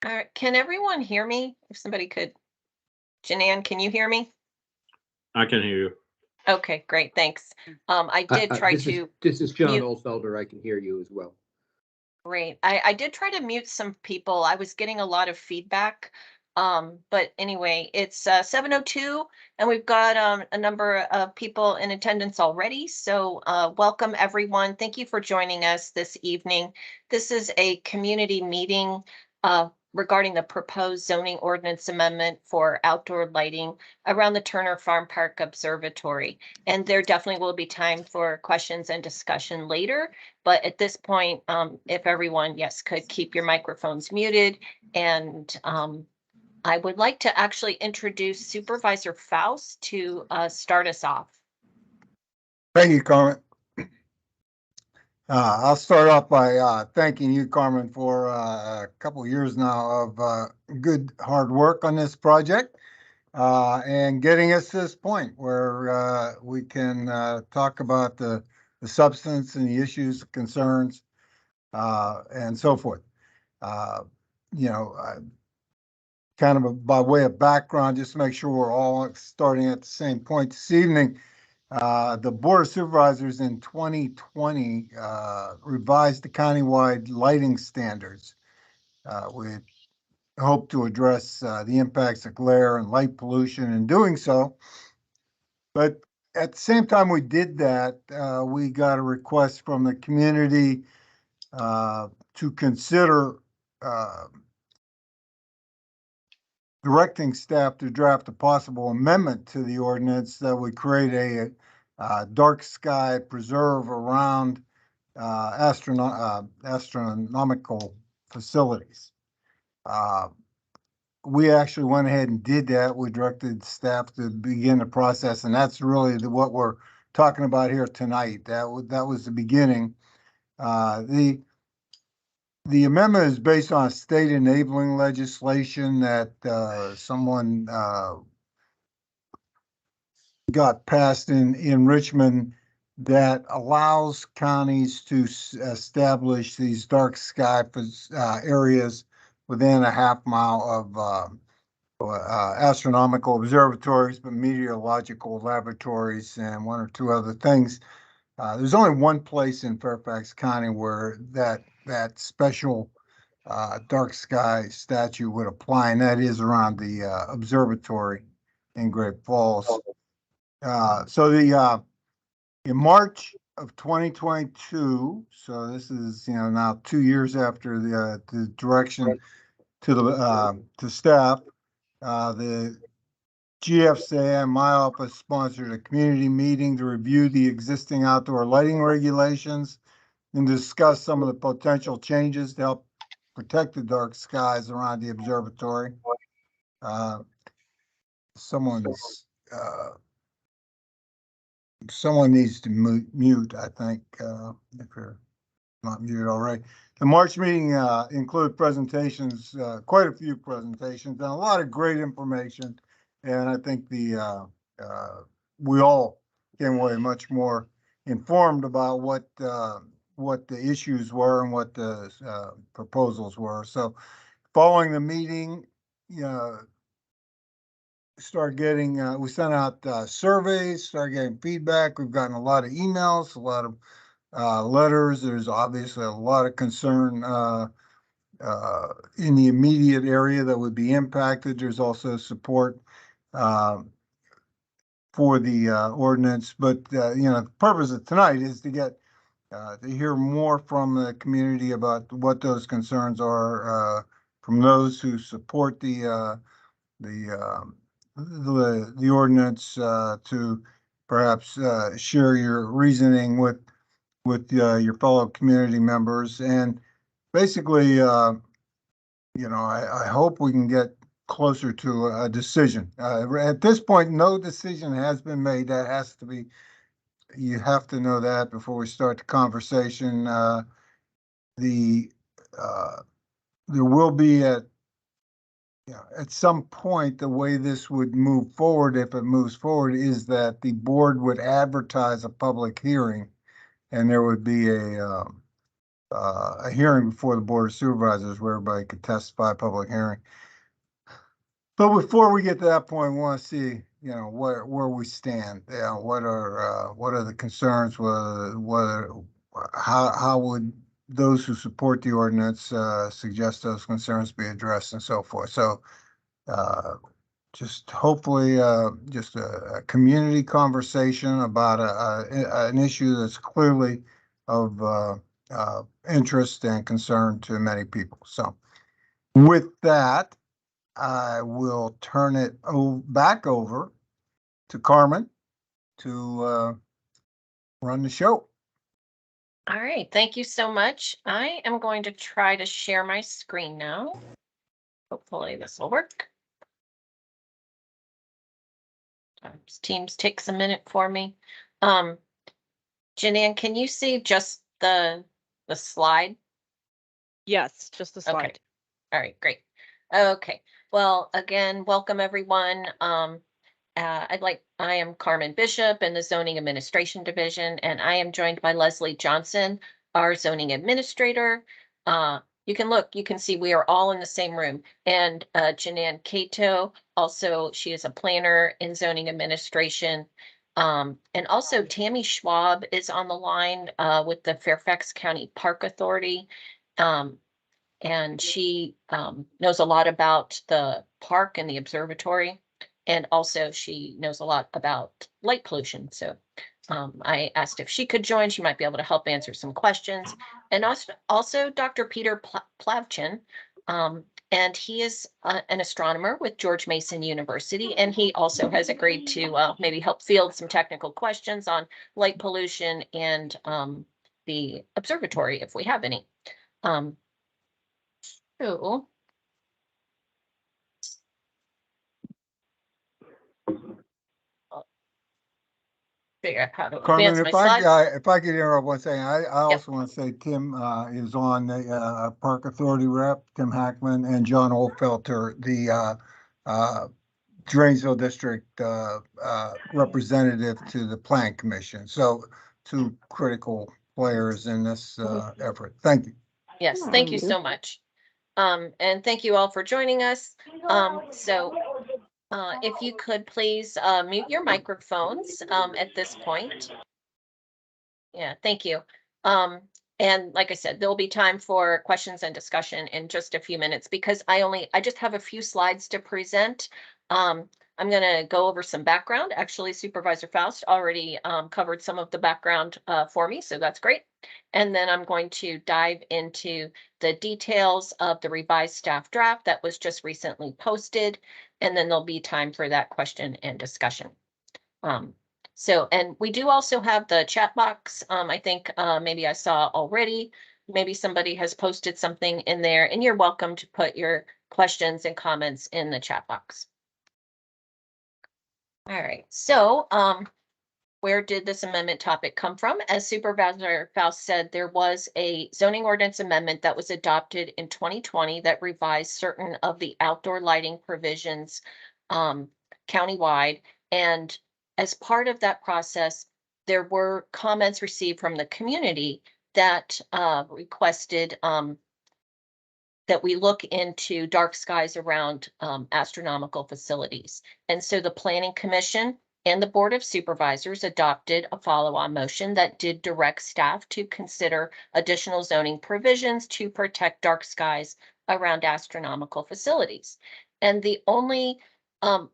All right, can everyone hear me? If somebody could, Janan, can you hear me? I can hear you. Okay, great, thanks. I did try This is to this is John mute. Oldfelder. I can hear you as well. Great. I did try to mute some people. I was getting a lot of feedback. But anyway, it's 7:02 and we've got a number of people in attendance already. So welcome everyone. Thank you for joining us this evening. This is a community meeting regarding the proposed zoning ordinance amendment for outdoor lighting around the Turner Farm Park Observatory. And there definitely will be time for questions and discussion later. But at this point, if everyone, yes, could keep your microphones muted. And I would like to actually introduce Supervisor Faust to start us off. Thank you, Carmen. I'll start off by thanking you, Carmen, for a couple of years now of good hard work on this project and getting us to this point where we can talk about the substance and the issues, concerns, and so forth. You know, kind of by way of background, just to make sure we're all starting at the same point this evening. The Board of Supervisors in 2020 revised the countywide lighting standards. We hope to address the impacts of glare and light pollution in doing so. But at the same time we did that, we got a request from the community to consider directing staff to draft a possible amendment to the ordinance that would create a dark sky preserve around astronomical facilities. We actually went ahead and did that. We directed staff to begin the process, and that's really what we're talking about here tonight. That was the beginning. The amendment is based on state enabling legislation that someone got passed in Richmond that allows counties to establish these dark sky areas within a half-mile of astronomical observatories, but meteorological laboratories, and one or two other things. There's only one place in Fairfax County where that special dark sky statute would apply, and that is around the observatory in Great Falls. So in March of 2022, so this is now 2 years after the direction to the to staff, the GFCA and my office sponsored a community meeting to review the existing outdoor lighting regulations and discuss some of the potential changes to help protect the dark skies around the observatory. Someone needs to mute, I think, if you're not muted already. The March meeting included presentations, quite a few presentations, and a lot of great information. And I think we all came away much more informed about what the issues were and what the proposals were. So following the meeting, start getting, we sent out surveys, started getting feedback. We've gotten a lot of emails, a lot of letters. There's obviously a lot of concern in the immediate area that would be impacted. There's also support for the ordinance, but the purpose of tonight is to get to hear more from the community about what those concerns are from those who support the ordinance, to perhaps share your reasoning with your fellow community members, and basically, I hope we can get closer to a decision. At this point, no decision has been made. That has to be. You have to know that before we start the conversation. There will be at some point, the way this would move forward, if it moves forward, is that the board would advertise a public hearing, and there would be a hearing before the Board of Supervisors where everybody could testify, public hearing. But before we get to that point, we want to see, where we stand. What are the concerns? How would those who support the ordinance suggest those concerns be addressed and so forth? So just hopefully just a community conversation about an issue that's clearly of interest and concern to many people. So with that, I will turn it back over to Carmen to run the show. All right, thank you so much. I am going to try to share my screen now. Hopefully this will work. Teams takes a minute for me. Janine, can you see just the slide? Yes, just the slide. Okay. All right, great. Okay. Well, again, welcome everyone. I am Carmen Bishop in the Zoning Administration Division, and I am joined by Leslie Johnson, our zoning administrator. You can see we are all in the same room. And Janan Cato, also, she is a planner in zoning administration. And also Tammy Schwab is on the line with the Fairfax County Park Authority. And she knows a lot about the park and the observatory. And also she knows a lot about light pollution. So I asked if she could join. She might be able to help answer some questions. And also Dr. Peter Plavchin, and he is an astronomer with George Mason University. And he also has agreed to maybe help field some technical questions on light pollution and the observatory if we have any. So figure out how to Carmen, advance my slides. if I could interrupt one second, I also want to say Tim is on the Park Authority rep, Tim Hackman, and John Oldfelter, the Dranesville District representative to the Plan Commission. So two critical players in this effort. Thank you. Yes, thank you so much. And thank you all for joining us. If you could please mute your microphones at this point. Yeah, thank you. And like I said, there'll be time for questions and discussion in just a few minutes because I just have a few slides to present. I'm going to go over some background. Actually, Supervisor Faust already covered some of the background for me, so that's great. And then I'm going to dive into the details of the revised staff draft that was just recently posted. And then there'll be time for that question and discussion. And we do also have the chat box. I think maybe I saw already, maybe somebody has posted something in there, and you're welcome to put your questions and comments in the chat box. All right, so where did this amendment topic come from? As Supervisor Faust said, there was a zoning ordinance amendment that was adopted in 2020 that revised certain of the outdoor lighting provisions countywide. And as part of that process, there were comments received from the community that requested that we look into dark skies around astronomical facilities. And so the Planning Commission and the Board of Supervisors adopted a follow-on motion that did direct staff to consider additional zoning provisions to protect dark skies around astronomical facilities. And the only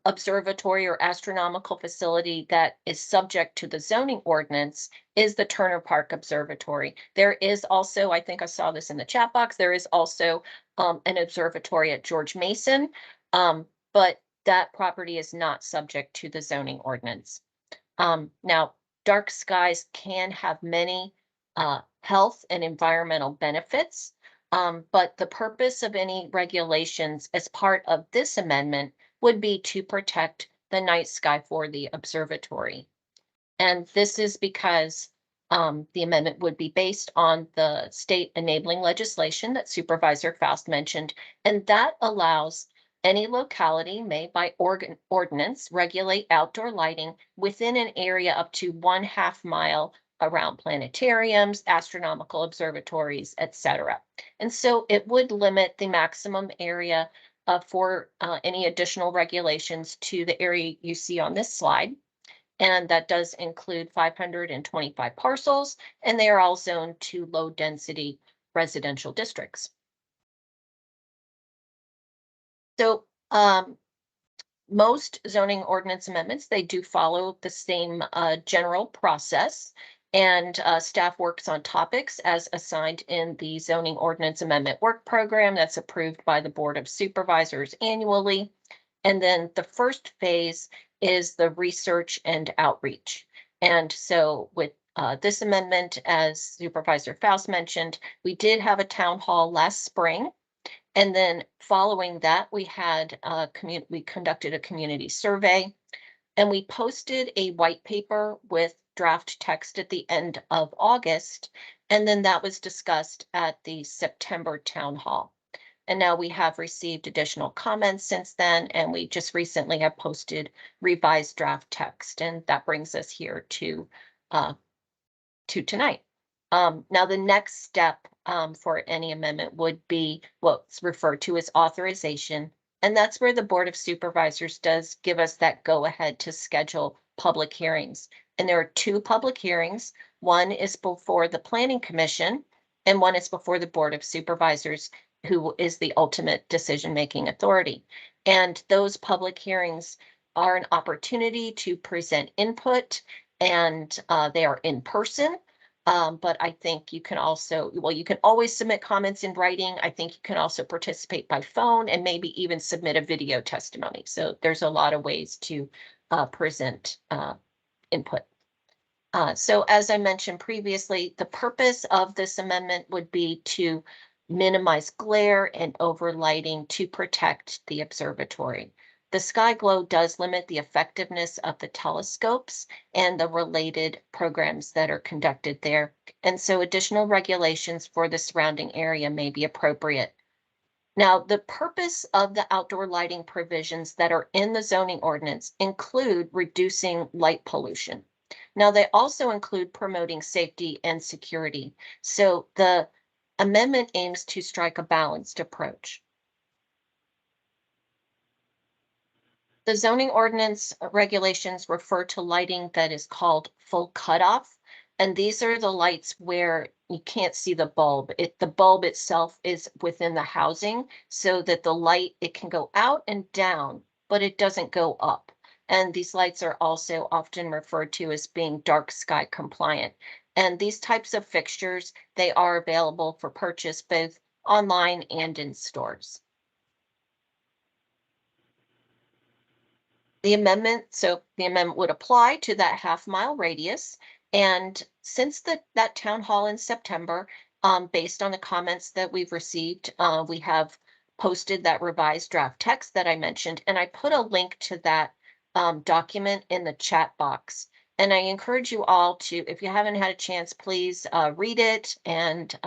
observatory or astronomical facility that is subject to the zoning ordinance is the Turner Park Observatory. There is also, I think I saw this in the chat box, there is also an observatory at George Mason, but that property is not subject to the zoning ordinance. Now, dark skies can have many health and environmental benefits, but the purpose of any regulations as part of this amendment would be to protect the night sky for the observatory. And this is because the amendment would be based on the state enabling legislation that Supervisor Faust mentioned, and that allows any locality may by ordinance regulate outdoor lighting within an area up to 1/2 mile around planetariums, astronomical observatories, etc. And so it would limit the maximum area for any additional regulations to the area you see on this slide. And that does include 525 parcels, and they are all zoned to low density residential districts. So most zoning ordinance amendments, they do follow the same general process, and staff works on topics as assigned in the zoning ordinance amendment work program that's approved by the Board of Supervisors annually. And then the first phase is the research and outreach. And so with this amendment, as Supervisor Faust mentioned, we did have a town hall last spring. And then following that, we had we conducted a community survey, and we posted a white paper with draft text at the end of August. And then that was discussed at the September town hall. And now we have received additional comments since then, and we just recently have posted revised draft text, and that brings us here to tonight. Now, the next step for any amendment would be what's referred to as authorization, and that's where the Board of Supervisors does give us that go-ahead to schedule public hearings. And there are two public hearings. One is before the Planning Commission, and one is before the Board of Supervisors, who is the ultimate decision-making authority. And those public hearings are an opportunity to present input, and they are in person. But I think you can also, well, you can always submit comments in writing. I think you can also participate by phone and maybe even submit a video testimony. So there's a lot of ways to present input. So as I mentioned previously, the purpose of this amendment would be to minimize glare and overlighting to protect the observatory. The sky glow does limit the effectiveness of the telescopes and the related programs that are conducted there. And so additional regulations for the surrounding area may be appropriate. Now, the purpose of the outdoor lighting provisions that are in the zoning ordinance include reducing light pollution. Now, they also include promoting safety and security. So the amendment aims to strike a balanced approach. The zoning ordinance regulations refer to lighting that is called full cutoff. And these are the lights where you can't see the bulb. The bulb itself is within the housing so that the light, it can go out and down, but it doesn't go up. And these lights are also often referred to as being dark sky compliant. And these types of fixtures, they are available for purchase both online and in stores. The amendment would apply to that half-mile radius. And since that town hall in September, based on the comments that we've received, we have posted that revised draft text that I mentioned, and I put a link to that document in the chat box. And I encourage you all to, if you haven't had a chance, please read it and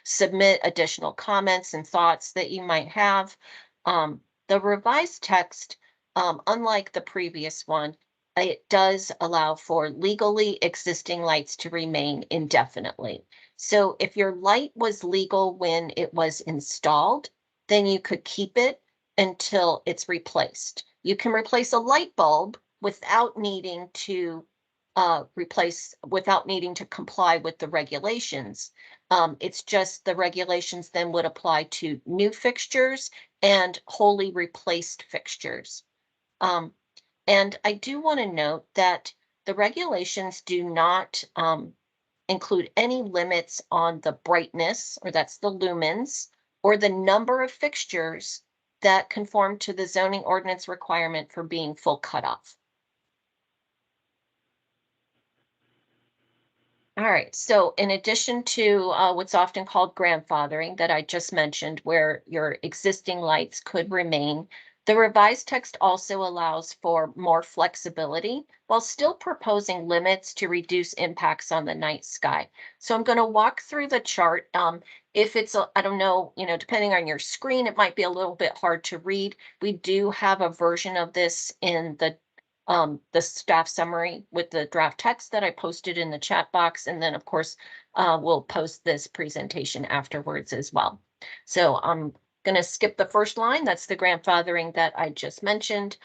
submit additional comments and thoughts that you might have. The revised text, unlike the previous one, it does allow for legally existing lights to remain indefinitely. So if your light was legal when it was installed, then you could keep it until it's replaced. You can replace a light bulb without needing to comply with the regulations. It's just the regulations then would apply to new fixtures and wholly replaced fixtures. And I do want to note that the regulations do not include any limits on the brightness, or that's the lumens, or the number of fixtures that conform to the zoning ordinance requirement for being full cutoff. All right, so in addition to what's often called grandfathering that I just mentioned, where your existing lights could remain, the revised text also allows for more flexibility while still proposing limits to reduce impacts on the night sky. So I'm going to walk through the chart. If it's, I don't know, depending on your screen, it might be a little bit hard to read. We do have a version of this in the the staff summary with the draft text that I posted in the chat box. And then, of course, we'll post this presentation afterwards as well. So I'm going to skip the first line. That's the grandfathering that I just mentioned.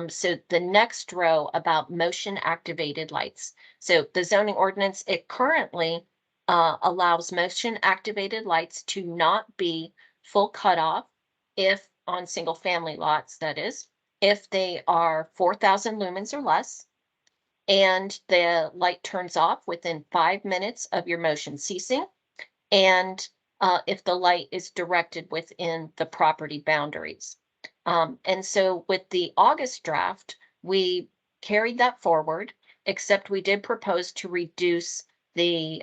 So the next row about motion activated lights. So the zoning ordinance, it currently allows motion activated lights to not be full cutoff if on single family lots, that is, if they are 4,000 lumens or less, and the light turns off within 5 minutes of your motion ceasing, and if the light is directed within the property boundaries. And so with the August draft, we carried that forward, except we did propose to reduce the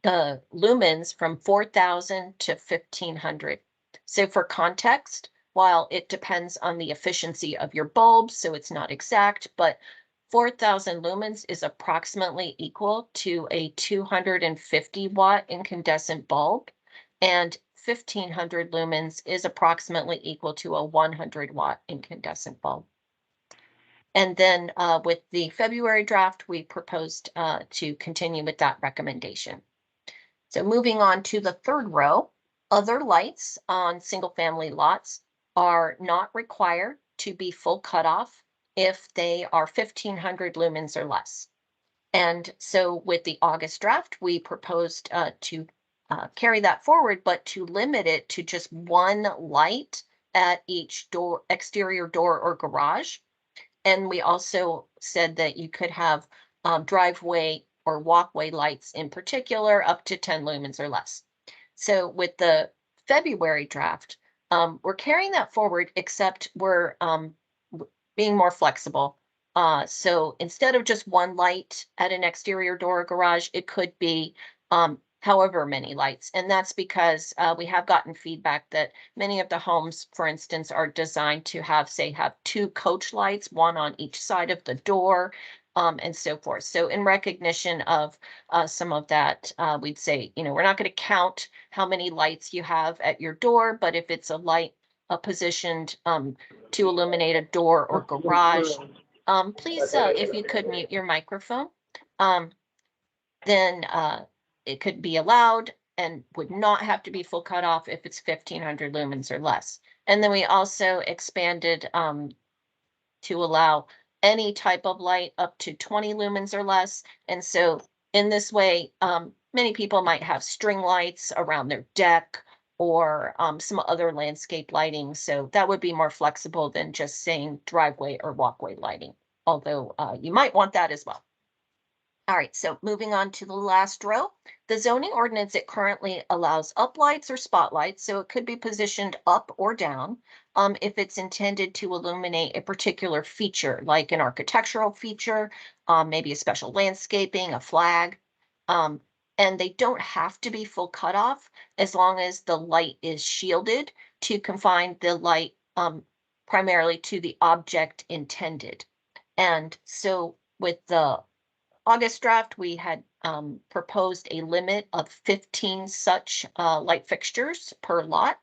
lumens from 4,000 to 1,500. So for context, while it depends on the efficiency of your bulb, so it's not exact, but 4,000 lumens is approximately equal to a 250 watt incandescent bulb, and 1,500 lumens is approximately equal to a 100 watt incandescent bulb. And then with the February draft, we proposed to continue with that recommendation. So moving on to the third row, other lights on single family lots are not required to be full cutoff if they are 1,500 lumens or less. And so with the August draft, we proposed to carry that forward, but to limit it to just one light at each door, exterior door or garage. And we also said that you could have driveway or walkway lights in particular up to 10 lumens or less. So with the February draft, we're carrying that forward, except we're being more flexible. So instead of just one light at an exterior door or garage, it could be however many lights. And that's because we have gotten feedback that many of the homes, for instance, are designed to have, say, have 2 coach lights, one on each side of the door, and so forth. So in recognition of some of that, we'd say, we're not going to count how many lights you have at your door, but if it's a light positioned to illuminate a door or garage, please, if you could mute your microphone, then it could be allowed and would not have to be full cutoff if it's 1,500 lumens or less. And then we also expanded to allow any type of light up to 20 lumens or less. And so in this way, many people might have string lights around their deck or some other landscape lighting. So that would be more flexible than just saying driveway or walkway lighting, although you might want that as well. All right, so moving on to the last row, the zoning ordinance, it currently allows uplights or spotlights, so it could be positioned up or down if it's intended to illuminate a particular feature, like an architectural feature, maybe a special landscaping, a flag. And they don't have to be full cutoff as long as the light is shielded to confine the light primarily to the object intended. And so with the August draft, we had proposed a limit of 15 such light fixtures per lot.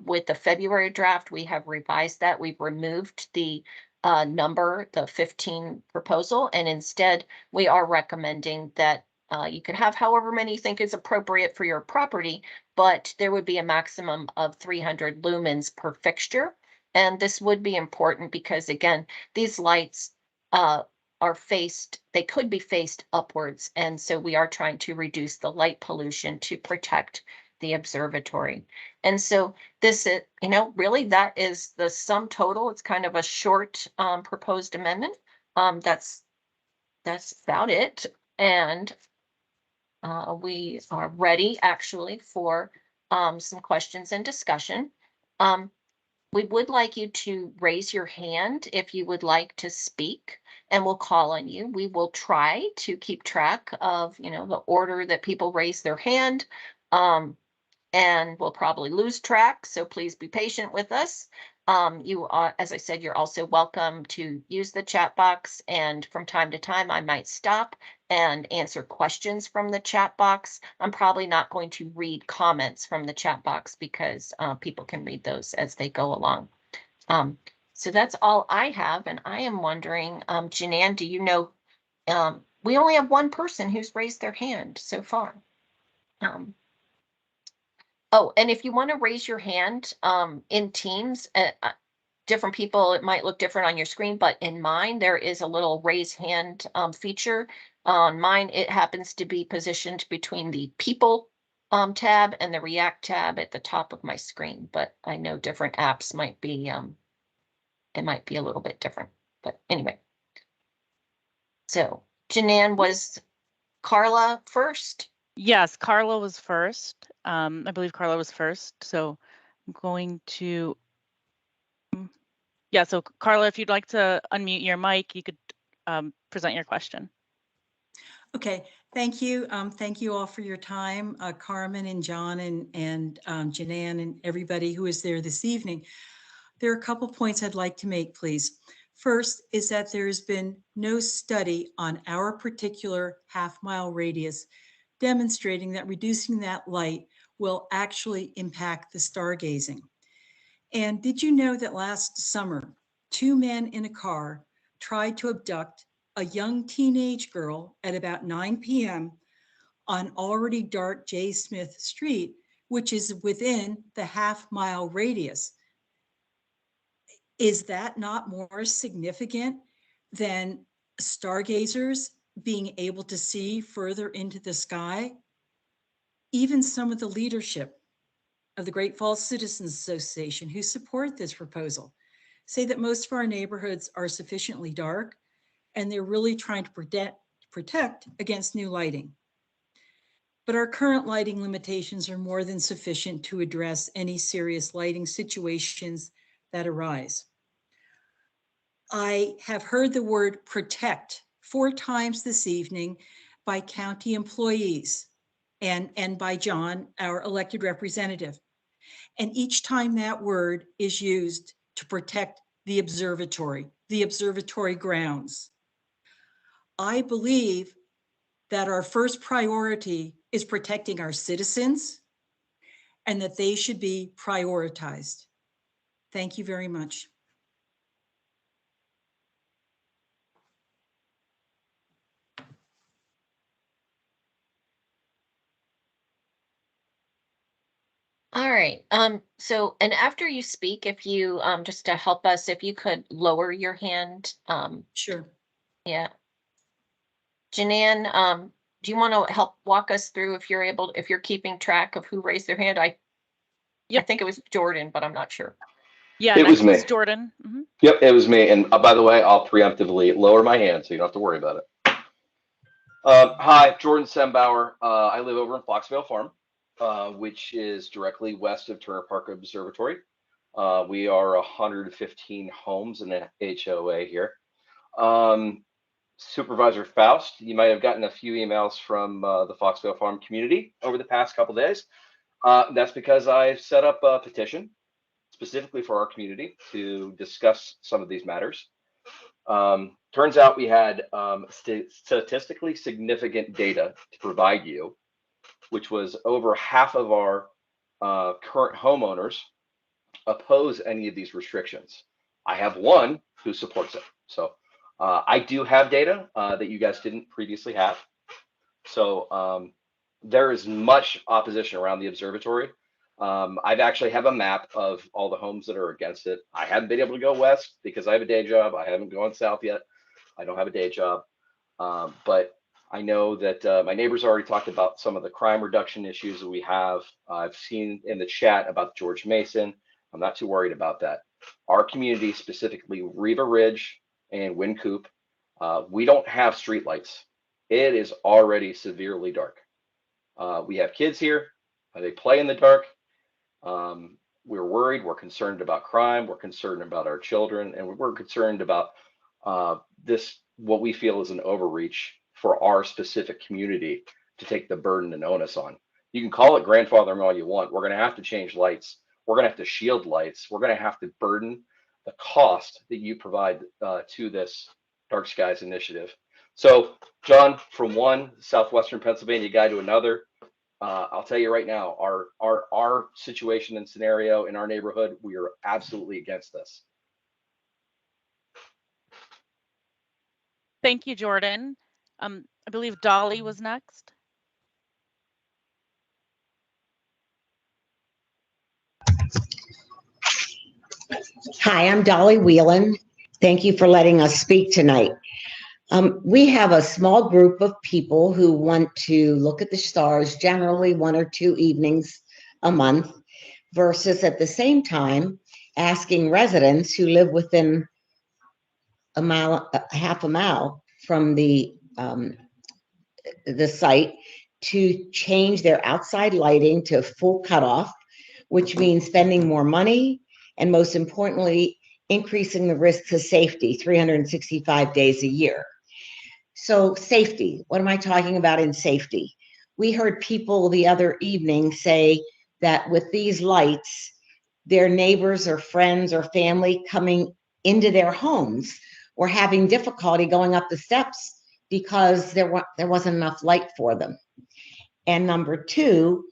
With the February draft, we have revised that. We've removed the number, the 15 proposal, and instead we are recommending that you can have however many you think is appropriate for your property, but there would be a maximum of 300 lumens per fixture. And this would be important because, again, these lights are faced, they could be faced upwards. And so we are trying to reduce the light pollution to protect the observatory. And so this is, really that is the sum total. It's kind of a short proposed amendment. That's about it. And we are ready actually for some questions and discussion. We would like you to raise your hand if you would like to speak, and we'll call on you. We will try to keep track of, the order that people raise their hand, and we'll probably lose track, so please be patient with us. You are, as I said, you're also welcome to use the chat box, and from time to time I might stop and answer questions from the chat box. I'm probably not going to read comments from the chat box because people can read those as they go along. So that's all I have, and I am wondering, Janan, do you know, we only have one person who's raised their hand so far. Oh, and if you want to raise your hand, in Teams, different people, it might look different on your screen, but in mine, there is a little raise hand, feature. On mine, it happens to be positioned between the people, tab and the React tab at the top of my screen, but I know different apps might be, it might be a little bit different, but anyway. So Janan, was Carla first? Yes, Carla was first. I believe Carla was first. So I'm going to, yeah, so Carla, if you'd like to unmute your mic, you could present your question. Okay, thank you. Thank you all for your time, Carmen and John and Janan and everybody who is there this evening. There are a couple points I'd like to make, please. First is that there has been no study on our particular half-mile radius demonstrating that reducing that light will actually impact the stargazing. And did you know that last summer, 2 men in a car tried to abduct a young teenage girl at about 9 p.m. on already dark J. Smith Street, which is within the half-mile radius? Is that not more significant than stargazers being able to see further into the sky? Even some of the leadership of the Great Falls Citizens Association who support this proposal say that most of our neighborhoods are sufficiently dark and they're really trying to protect against new lighting. But our current lighting limitations are more than sufficient to address any serious lighting situations that arise. I have heard the word protect 4 times this evening by county employees and by John, our elected representative. And each time that word is used to protect the observatory grounds. I believe that our first priority is protecting our citizens and that they should be prioritized. Thank you very much. All right. So, and after you speak, if you, just to help us, if you could lower your hand, Sure. yeah. Janan, do you want to help walk us through if you're able, if you're keeping track of who raised their hand? I think it was Jordan, but I'm not sure. Yeah, It was next me. was Jordan. Yep, it was me. And by the way, I'll preemptively lower my hand so you don't have to worry about it. Hi, Jordan Sembauer. I live over in Foxvale Farm, which is directly west of Turner Park Observatory. We are 115 homes in the HOA here. Supervisor Faust, you might have gotten a few emails from the Foxvale Farm community over the past couple days. That's because I set up a petition specifically for our community to discuss some of these matters. Turns out we had statistically significant data to provide you, which was over half of our current homeowners oppose any of these restrictions. I have one who supports it. So I do have data that you guys didn't previously have. So there is much opposition around the observatory. I've actually have a map of all the homes that are against it. I haven't been able to go west because I have a day job. I haven't gone south yet. I don't have a day job. But I know that my neighbors already talked about some of the crime reduction issues that we have. I've seen in the chat about George Mason. I'm not too worried about that. Our community, specifically Riva Ridge and Wynkoop, we don't have streetlights. It is already severely dark. We have kids here. They play in the dark. We're worried. We're concerned about crime. We're concerned about our children, and we're concerned about this, what we feel is an overreach for our specific community to take the burden and onus on. You can call it grandfathering all you want. We're going to have to change lights. We're going to have to shield lights. We're going to have to burden the cost that you provide to this Dark Skies initiative. So, John, from one southwestern Pennsylvania guy to another, I'll tell you right now, our situation and scenario in our neighborhood, we are absolutely against this. Thank you, Jordan. I believe Dolly was next. Hi, I'm Dolly Whelan. Thank you for letting us speak tonight. We have a small group of people who want to look at the stars, generally 1 or 2 evenings a month, versus at the same time asking residents who live within a mile, half a mile from the site to change their outside lighting to full cutoff, which means spending more money and, most importantly, increasing the risk to safety 365 days a year. So safety, what am I talking about in safety? We heard people the other evening say that with these lights, their neighbors or friends or family coming into their homes were having difficulty going up the steps because there wasn't enough light for them. And number 2,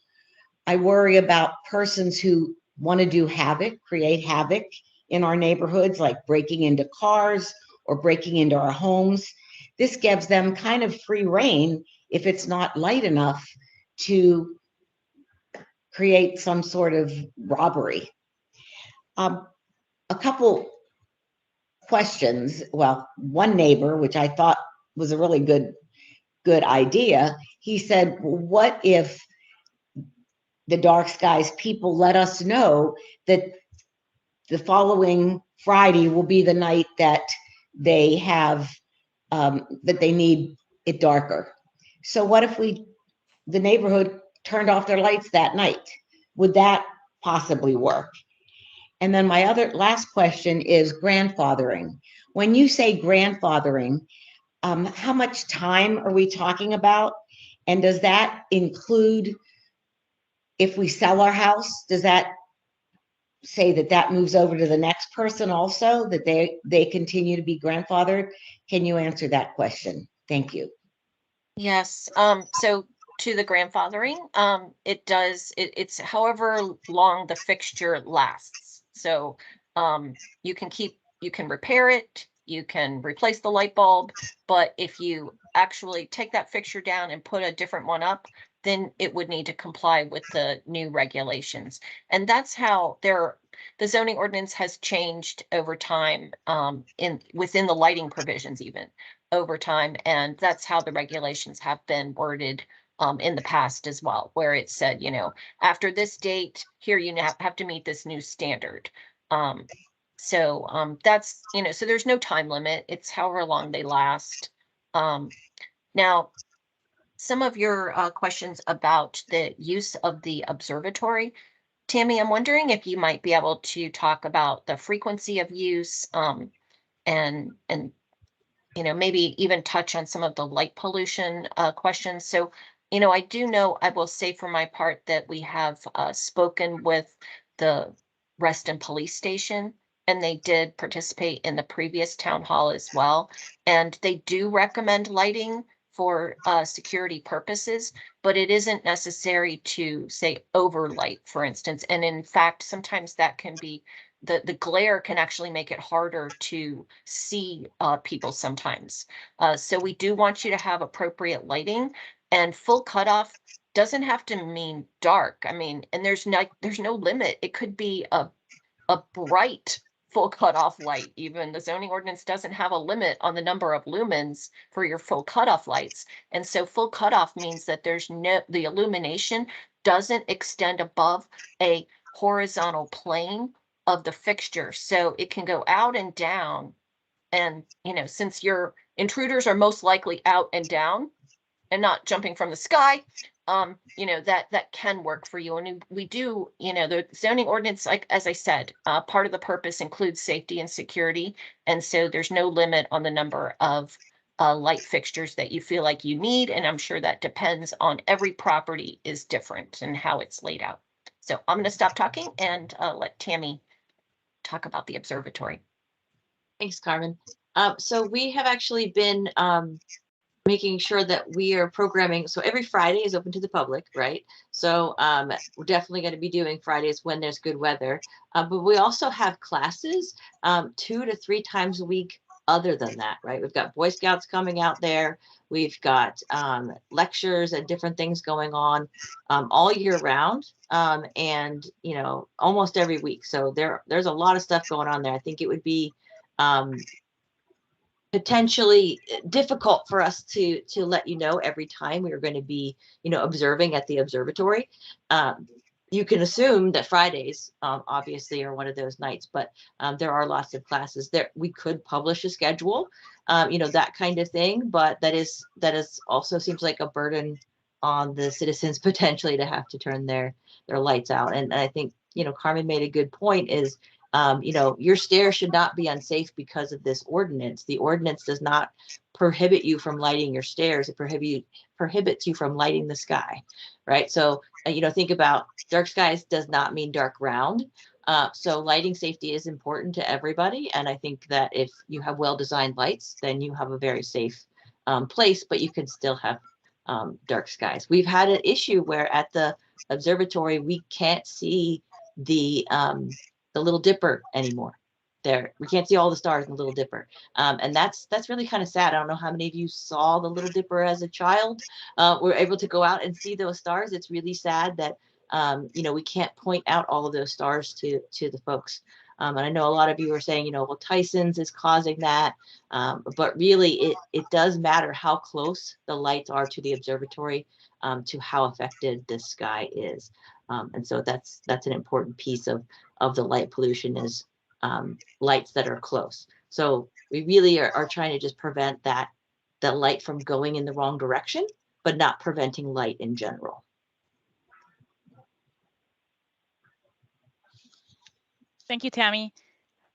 I worry about persons who want to do havoc, create havoc in our neighborhoods, like breaking into cars or breaking into our homes. This gives them kind of free rein if it's not light enough to create some sort of robbery. A couple questions. Well, one neighbor, which I thought was a really good idea, he said, what if the dark skies people let us know that the following Friday will be the night that they have that they need it darker? So what if the neighborhood turned off their lights that night? Would that possibly work? And then my last question is grandfathering. When you say grandfathering, how much time are we talking about? And does that include if we sell our house? Does that say that moves over to the next person also, that they continue to be grandfathered? Can you answer that question? Thank you. Yes, so to the grandfathering, it's however long the fixture lasts. So, you can repair it, you can replace the light bulb, but if you actually take that fixture down and put a different one up, then it would need to comply with the new regulations. And that's how the zoning ordinance has changed over time, within the lighting provisions even over time. And that's how the regulations have been worded in the past as well, where it said, after this date, here you have to meet this new standard. So that's, so there's no time limit. It's however long they last. Now, some of your questions about the use of the observatory, Tammy, I'm wondering if you might be able to talk about the frequency of use, and maybe even touch on some of the light pollution questions. So, I will say for my part that we have spoken with the Reston Police Station, and they did participate in the previous town hall as well. And they do recommend lighting for security purposes, but it isn't necessary to say overlight, for instance. And in fact, sometimes that can be the glare can actually make it harder to see people sometimes. So we do want you to have appropriate lighting, and full cutoff doesn't have to mean dark. I mean, and there's no limit. It could be a bright full cutoff light. Even the zoning ordinance doesn't have a limit on the number of lumens for your full cutoff lights. And so full cutoff means that the illumination doesn't extend above a horizontal plane of the fixture. So it can go out and down. And, since your intruders are most likely out and down and not jumping from the sky, that can work for you. And we do, the zoning ordinance, like, as I said, part of the purpose includes safety and security. And so there's no limit on the number of light fixtures that you feel like you need. And I'm sure that depends on every property is different and how it's laid out. So I'm going to stop talking and let Tammy talk about the observatory. Thanks, Carmen. So we have actually been making sure that we are programming. So every Friday is open to the public, right? So we're definitely going to be doing Fridays when there's good weather. But we also have classes 2 to 3 times a week other than that, right? We've got Boy Scouts coming out there. We've got lectures and different things going on all year round, and almost every week. So there's a lot of stuff going on there. I think it would be potentially difficult for us to let you know every time we are going to be observing at the observatory. You can assume that Fridays obviously are one of those nights, but there are lots of classes there. We could publish a schedule, that kind of thing, but that is also seems like a burden on the citizens potentially to have to turn their lights out. And I think Carmen made a good point is your stairs should not be unsafe because of this ordinance. The ordinance does not prohibit you from lighting your stairs. It prohibits you from lighting the sky, right? So, think about dark skies does not mean dark round. So lighting safety is important to everybody. And I think that if you have well-designed lights, then you have a very safe place, but you can still have dark skies. We've had an issue where at the observatory, we can't see the Little Dipper anymore. We can't see all the stars in the Little Dipper, and that's really kind of sad. I don't know how many of you saw the Little Dipper as a child. Were able to go out and see those stars. It's really sad that we can't point out all of those stars to the folks. And I know a lot of you are saying, well, Tyson's is causing that, but really it does matter how close the lights are to the observatory, to how affected the sky is. And so that's an important piece of the light pollution is lights that are close. So we really are trying to just prevent that light from going in the wrong direction, but not preventing light in general. Thank you, Tammy.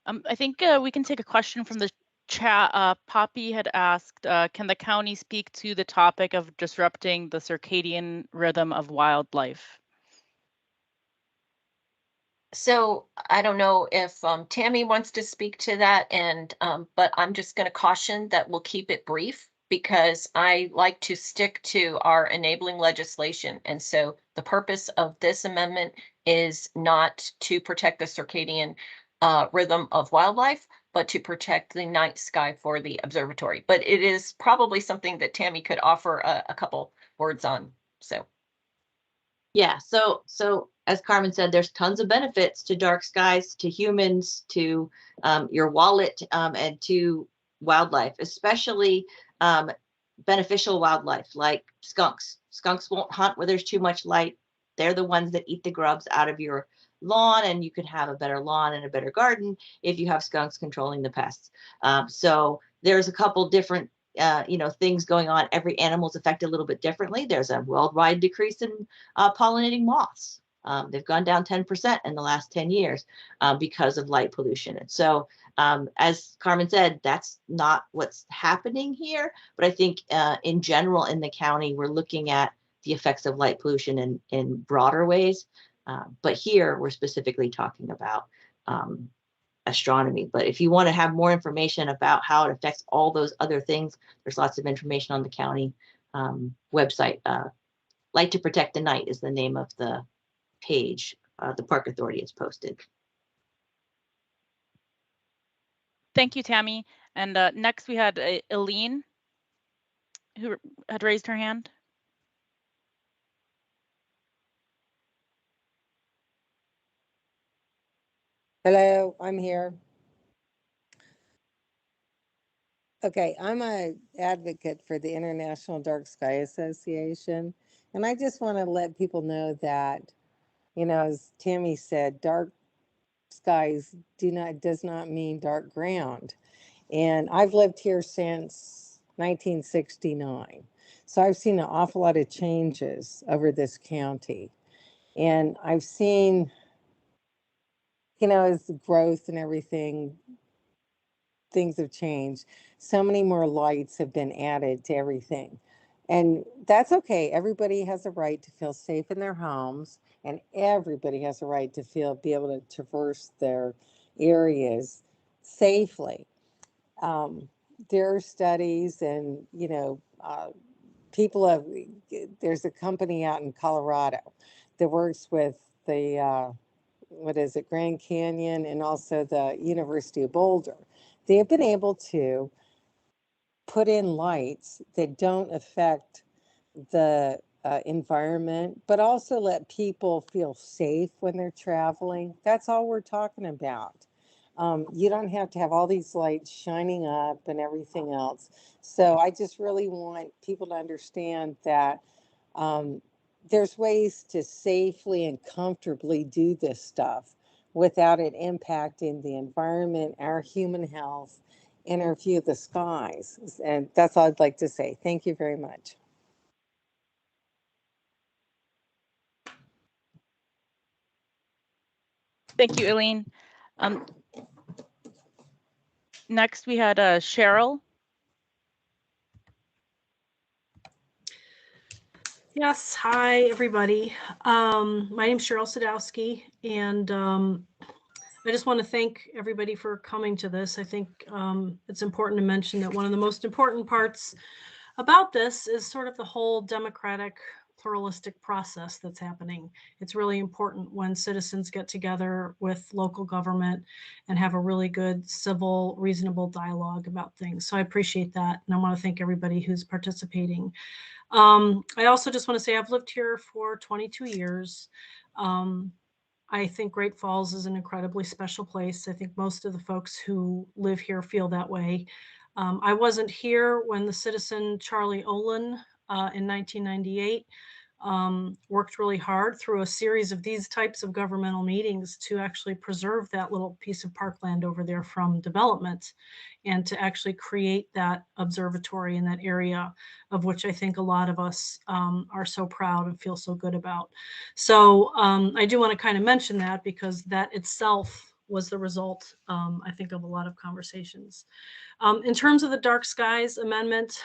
I think we can take a question from the chat. Poppy had asked, can the county speak to the topic of disrupting the circadian rhythm of wildlife? So I don't know if Tammy wants to speak to that, and but I'm just going to caution that we'll keep it brief because I like to stick to our enabling legislation. And so the purpose of this amendment is not to protect the circadian rhythm of wildlife, but to protect the night sky for the observatory. But it is probably something that Tammy could offer a couple words on. So. Yeah, so as Carmen said, there's tons of benefits to dark skies, to humans, to your wallet, and to wildlife, especially beneficial wildlife like skunks. Skunks won't hunt where there's too much light. They're the ones that eat the grubs out of your lawn, and you can have a better lawn and a better garden if you have skunks controlling the pests. So there's a couple different things going on. Every animal's affected a little bit differently. There's a worldwide decrease in pollinating moths. They've gone down 10% in the last 10 years because of light pollution. And so, as Carmen said, that's not what's happening here. But I think in general in the county, we're looking at the effects of light pollution in broader ways. But here we're specifically talking about astronomy. But if you want to have more information about how it affects all those other things, there's lots of information on the county website. Light to Protect the Night is the name of the page the Park Authority has posted. Thank you, Tammy. And next we had Eileen, who had raised her hand. Hello, I'm here. Okay, I'm an advocate for the International Dark Sky Association, and I just want to let people know that, as Tammy said, dark skies does not mean dark ground. And I've lived here since 1969, so I've seen an awful lot of changes over this county, and I've seen, as growth and everything, things have changed. So many more lights have been added to everything. And that's okay. Everybody has a right to feel safe in their homes, and everybody has a right to be able to traverse their areas safely. There are studies, and people there's a company out in Colorado that works with the Grand Canyon and also the University of Boulder. they have been able to put in lights that don't affect the environment, but also let people feel safe when they're traveling. That's all we're talking about. You don't have to have all these lights shining up and everything else. So I just really want people to understand that there's ways to safely and comfortably do this stuff without it impacting the environment, our human health, and our view of the skies. And that's all I'd like to say. Thank you very much. Thank you, Eileen. Next, we had Cheryl. Yes, hi everybody. My name's Cheryl Sadowski, and I just want to thank everybody for coming to this. I think it's important to mention that one of the most important parts about this is sort of the whole democratic pluralistic process that's happening. It's really important when citizens get together with local government and have a really good, civil, reasonable dialogue about things. So I appreciate that, and I want to thank everybody who's participating. I also just want to say I've lived here for 22 years. I think Great Falls is an incredibly special place. I think most of the folks who live here feel that way. I wasn't here when the citizen Charlie Olin in 1998 worked really hard through a series of these types of governmental meetings to actually preserve that little piece of parkland over there from development, and to actually create that observatory in that area, of which I think a lot of us are so proud and feel so good about. So I do want to kind of mention that, because that itself was the result, I think, of a lot of conversations. In terms of the dark skies amendment,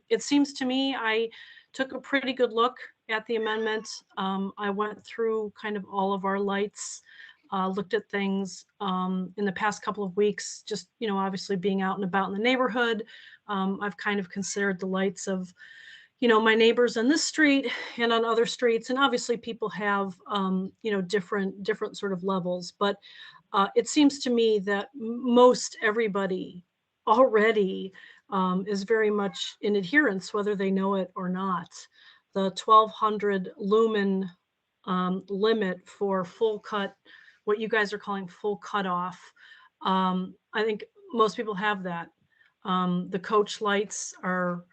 it seems to me I took a pretty good look at the amendment. I went through kind of all of our lights, looked at things in the past couple of weeks, just, obviously being out and about in the neighborhood. I've kind of considered the lights of, my neighbors on this street and on other streets. And obviously people have, different sort of levels, but it seems to me that most everybody already is very much in adherence, whether they know it or not. The 1200 lumen limit for full cut, what you guys are calling full cutoff. I think most people have that. The coach lights are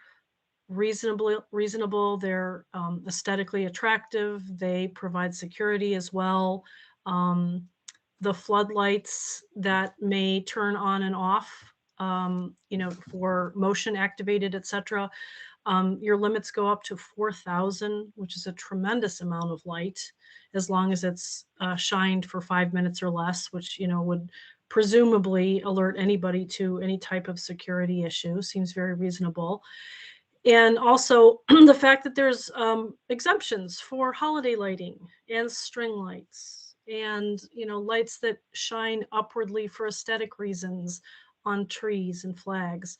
reasonable. They're aesthetically attractive. They provide security as well. The floodlights that may turn on and off, for motion activated, etc. Your limits go up to 4,000, which is a tremendous amount of light, as long as it's shined for 5 minutes or less, which, would presumably alert anybody to any type of security issue. Seems very reasonable. And also the fact that there's exemptions for holiday lighting and string lights, and lights that shine upwardly for aesthetic reasons on trees and flags.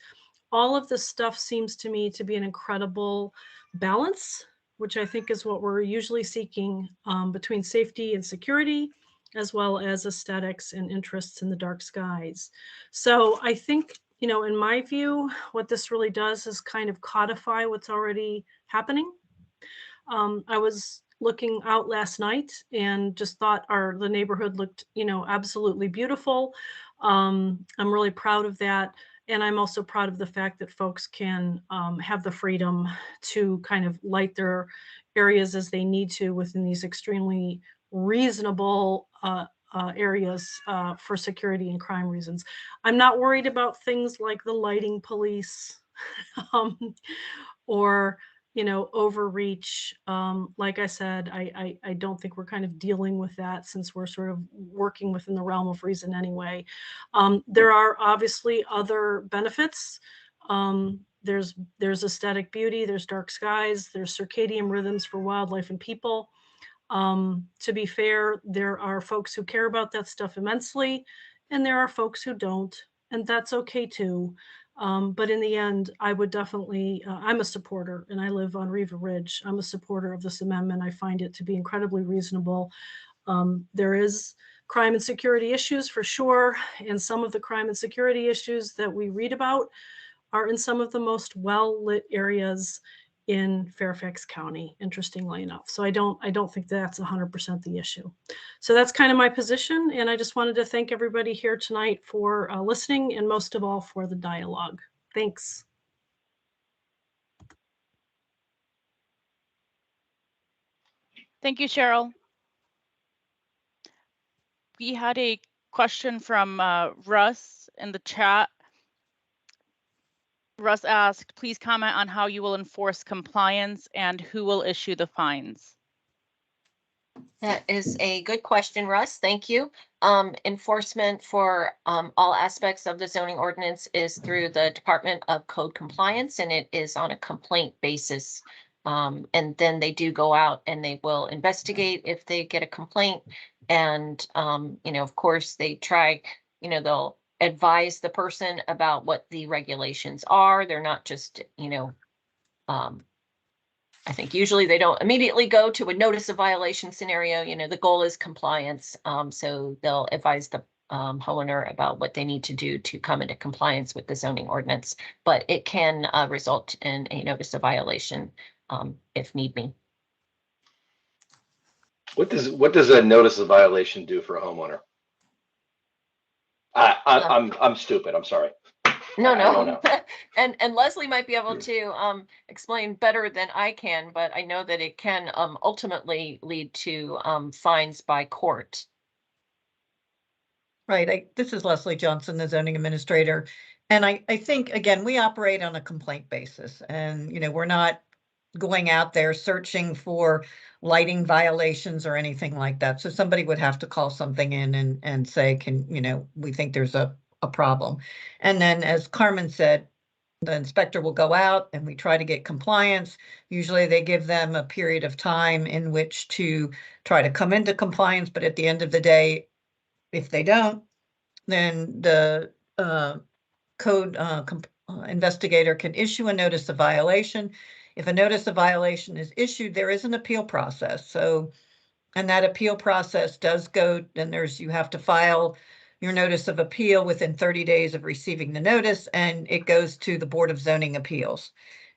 All of this stuff seems to me to be an incredible balance, which I think is what we're usually seeking, between safety and security, as well as aesthetics and interests in the dark skies. So I think, in my view, what this really does is kind of codify what's already happening. I was looking out last night and just thought the neighborhood looked, absolutely beautiful. I'm really proud of that. And I'm also proud of the fact that folks can have the freedom to kind of light their areas as they need to within these extremely reasonable areas for security and crime reasons. I'm not worried about things like the lighting police or overreach. Like I said, I don't think we're kind of dealing with that, since we're sort of working within the realm of reason anyway. There are obviously other benefits. There's aesthetic beauty, there's dark skies, there's circadian rhythms for wildlife and people. To be fair, there are folks who care about that stuff immensely, and there are folks who don't, and that's okay too. But in the end, I would definitely, I'm a supporter, and I live on Riva Ridge. I'm a supporter of this amendment. I find it to be incredibly reasonable. There is crime and security issues for sure. And some of the crime and security issues that we read about are in some of the most well-lit areas in Fairfax County, interestingly enough. So I don't think that's 100% the issue. So that's kind of my position. And I just wanted to thank everybody here tonight for listening, and most of all for the dialogue. Thanks. Thank you, Cheryl. We had a question from Russ in the chat. Russ asked, please comment on how you will enforce compliance and who will issue the fines. That is a good question, Russ. Thank you. Enforcement for all aspects of the zoning ordinance is through the Department of Code Compliance, and it is on a complaint basis. And then they do go out and they will investigate if they get a complaint. And, of course, they try, they'll advise the person about what the regulations are. They're not just, I think usually they don't immediately go to a notice of violation scenario. The goal is compliance. So they'll advise the homeowner about what they need to do to come into compliance with the zoning ordinance, but it can result in a notice of violation if need be. What does a notice of violation do for a homeowner? I'm stupid. I'm sorry. No, I don't no. know. And Leslie might be able to explain better than I can, but I know that it can ultimately lead to fines by court. Right. This is Leslie Johnson, the zoning administrator. And I think, again, we operate on a complaint basis, and, we're not going out there searching for lighting violations or anything like that. So somebody would have to call something in and say, we think there's a problem. And then, as Carmen said, the inspector will go out and we try to get compliance. Usually they give them a period of time in which to try to come into compliance. But at the end of the day, if they don't, then the code investigator can issue a notice of violation. If a notice of violation is issued, there is an appeal process. So, and that appeal process does go, and you have to file your notice of appeal within 30 days of receiving the notice, and it goes to the Board of Zoning Appeals.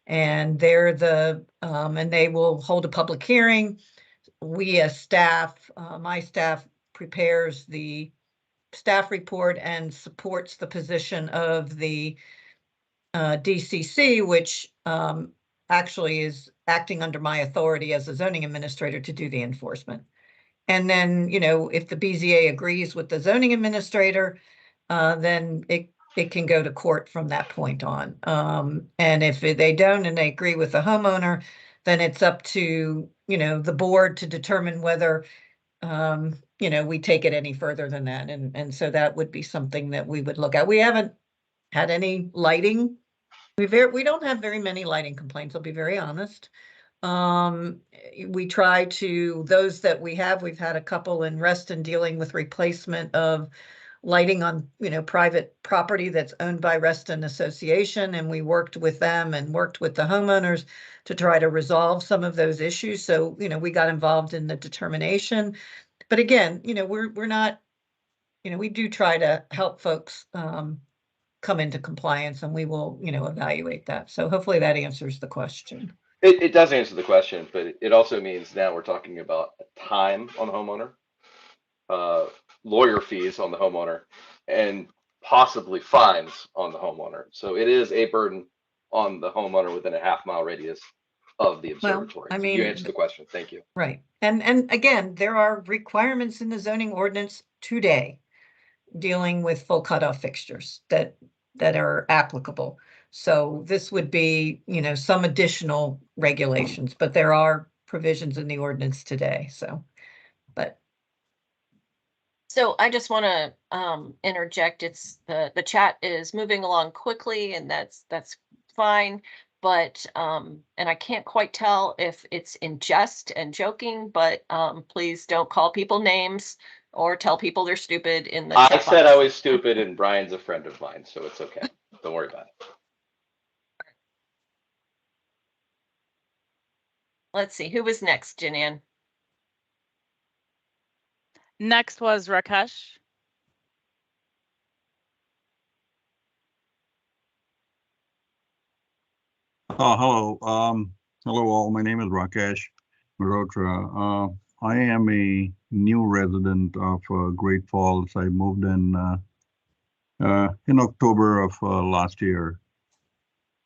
And and they will hold a public hearing. We as staff, my staff prepares the staff report and supports the position of the DCC, which actually is acting under my authority as a zoning administrator to do the enforcement. And then, if the BZA agrees with the zoning administrator, then it can go to court from that point on. And if they don't and they agree with the homeowner, then it's up to, the board to determine whether, we take it any further than that. And so that would be something that we would look at. We haven't had any lighting. We don't have very many lighting complaints, I'll be very honest. We try to, those that we've had a couple in Reston dealing with replacement of lighting on, private property that's owned by Reston Association. And we worked with them and worked with the homeowners to try to resolve some of those issues. So, we got involved in the determination. But again, we're not, we do try to help folks come into compliance, and we will, evaluate that. So hopefully that answers the question. It does answer the question, but it also means now we're talking about time on the homeowner, lawyer fees on the homeowner, and possibly fines on the homeowner. So it is a burden on the homeowner within a half-mile radius of the observatory. I So mean, you answered the question. Thank you. Right. And again, there are requirements in the zoning ordinance today dealing with full cutoff fixtures that are applicable. So this would be, some additional regulations, but there are provisions in the ordinance today. So I just want to interject. It's the chat is moving along quickly, and that's fine. But and I can't quite tell if it's in jest and joking, but please don't call people names or tell people they're stupid in the chat box. I said I was stupid, and Brian's a friend of mine, so it's okay. Don't worry about it. Let's see, who was next, Janan? Next was Rakesh. Hello. Hello all. My name is Rakesh Mehrotra. I am a new resident of Great Falls. I moved in October of last year.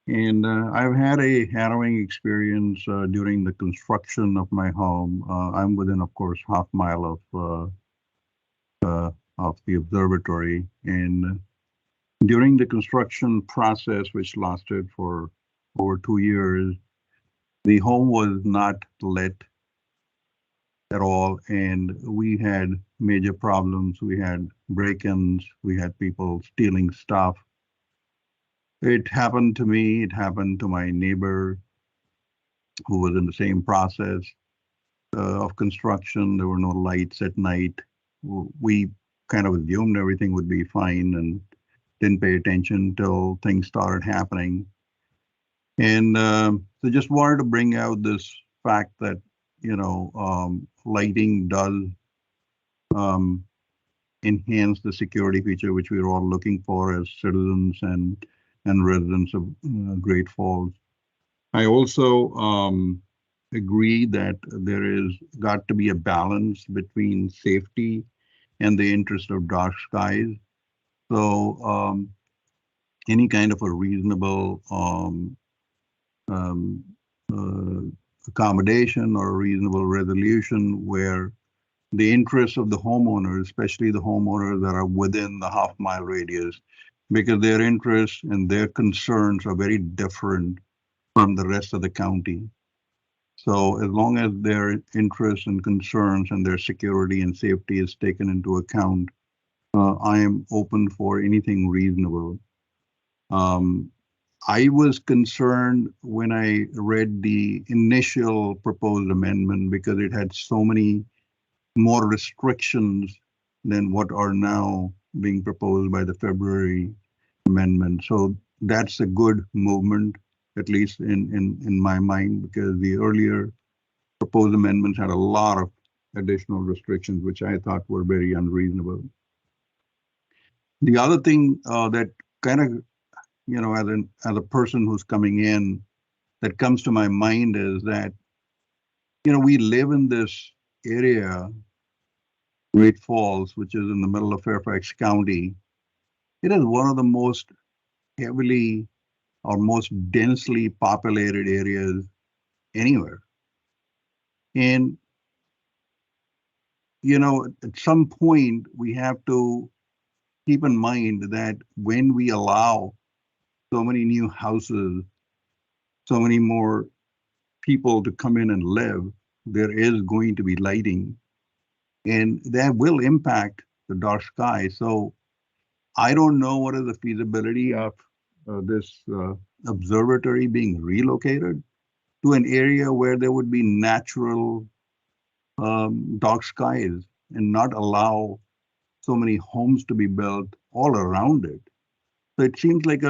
And I've had a harrowing experience during the construction of my home. I'm within, of course, half-mile of the observatory. And during the construction process, which lasted for over 2 years, the home was not lit at all, and we had major problems. We had break-ins, we had people stealing stuff. It happened to me, it happened to my neighbor who was in the same process of construction. There were no lights at night. We kind of assumed everything would be fine and didn't pay attention until things started happening. And so just wanted to bring out this fact that, lighting does enhance the security feature, which we're all looking for as citizens and residents of Great Falls. I also agree that there is got to be a balance between safety and the interest of dark skies. So any kind of a reasonable accommodation or a reasonable resolution where the interests of the homeowners, especially the homeowners that are within the half-mile radius, because their interests and their concerns are very different from the rest of the county. So as long as their interests and concerns and their security and safety is taken into account, I am open for anything reasonable. I was concerned when I read the initial proposed amendment because it had so many more restrictions than what are now being proposed by the February amendment. So that's a good movement, at least in my mind, because the earlier proposed amendments had a lot of additional restrictions, which I thought were very unreasonable. The other thing that kind of, as a person who's coming in, that comes to my mind is that, we live in this area, Great Falls, which is in the middle of Fairfax County. It is one of the most heavily or most densely populated areas anywhere. And, at some point, we have to keep in mind that when we allow so many new houses, so many more people to come in and live, there is going to be lighting, and that will impact the dark sky. So I don't know what is the feasibility of this observatory being relocated to an area where there would be natural dark skies and not allow so many homes to be built all around it. So it seems like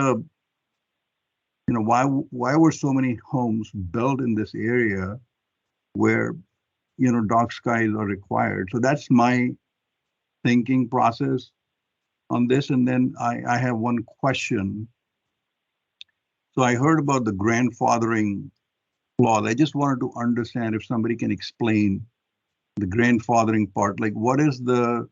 why were so many homes built in this area where, dark skies are required? So that's my thinking process on this. And then I have one question. So I heard about the grandfathering clause. I just wanted to understand if somebody can explain the grandfathering part. Like, what is the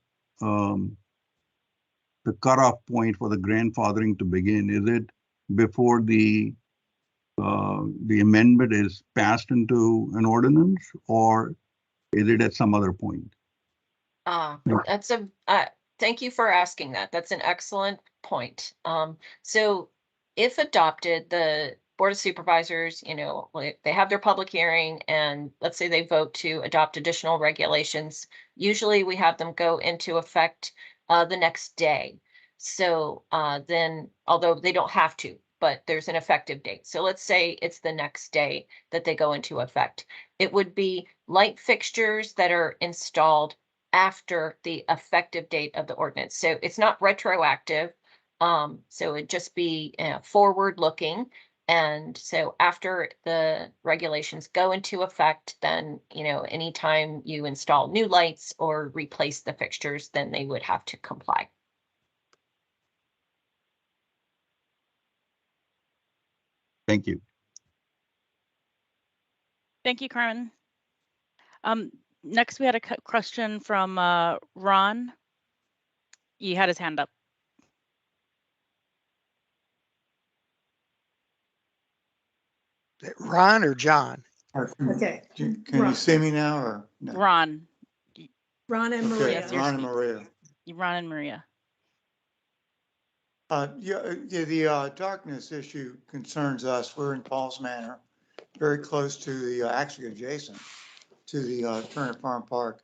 cutoff point for the grandfathering to begin? Is it before the amendment is passed into an ordinance, or is it at some other point? That's thank you for asking that. That's an excellent point. So if adopted, the Board of Supervisors, they have their public hearing, and let's say they vote to adopt additional regulations. Usually we have them go into effect the next day. So then, although they don't have to, but there's an effective date. So let's say it's the next day that they go into effect. It would be light fixtures that are installed after the effective date of the ordinance. So it's not retroactive. So it'd just be forward looking. And so after the regulations go into effect, then, anytime you install new lights or replace the fixtures, then they would have to comply. Thank you. Thank you, Carmen. Next, we had a question from Ron. He had his hand up. Ron or John? Okay. Can you see me now or no? Ron. Ron and Okay, Maria. Yes, you're Ron and speaking. Maria. Ron and Maria. The darkness issue concerns us. We're in Paul's Manor, very close to the, actually adjacent to the Turner Farm Park.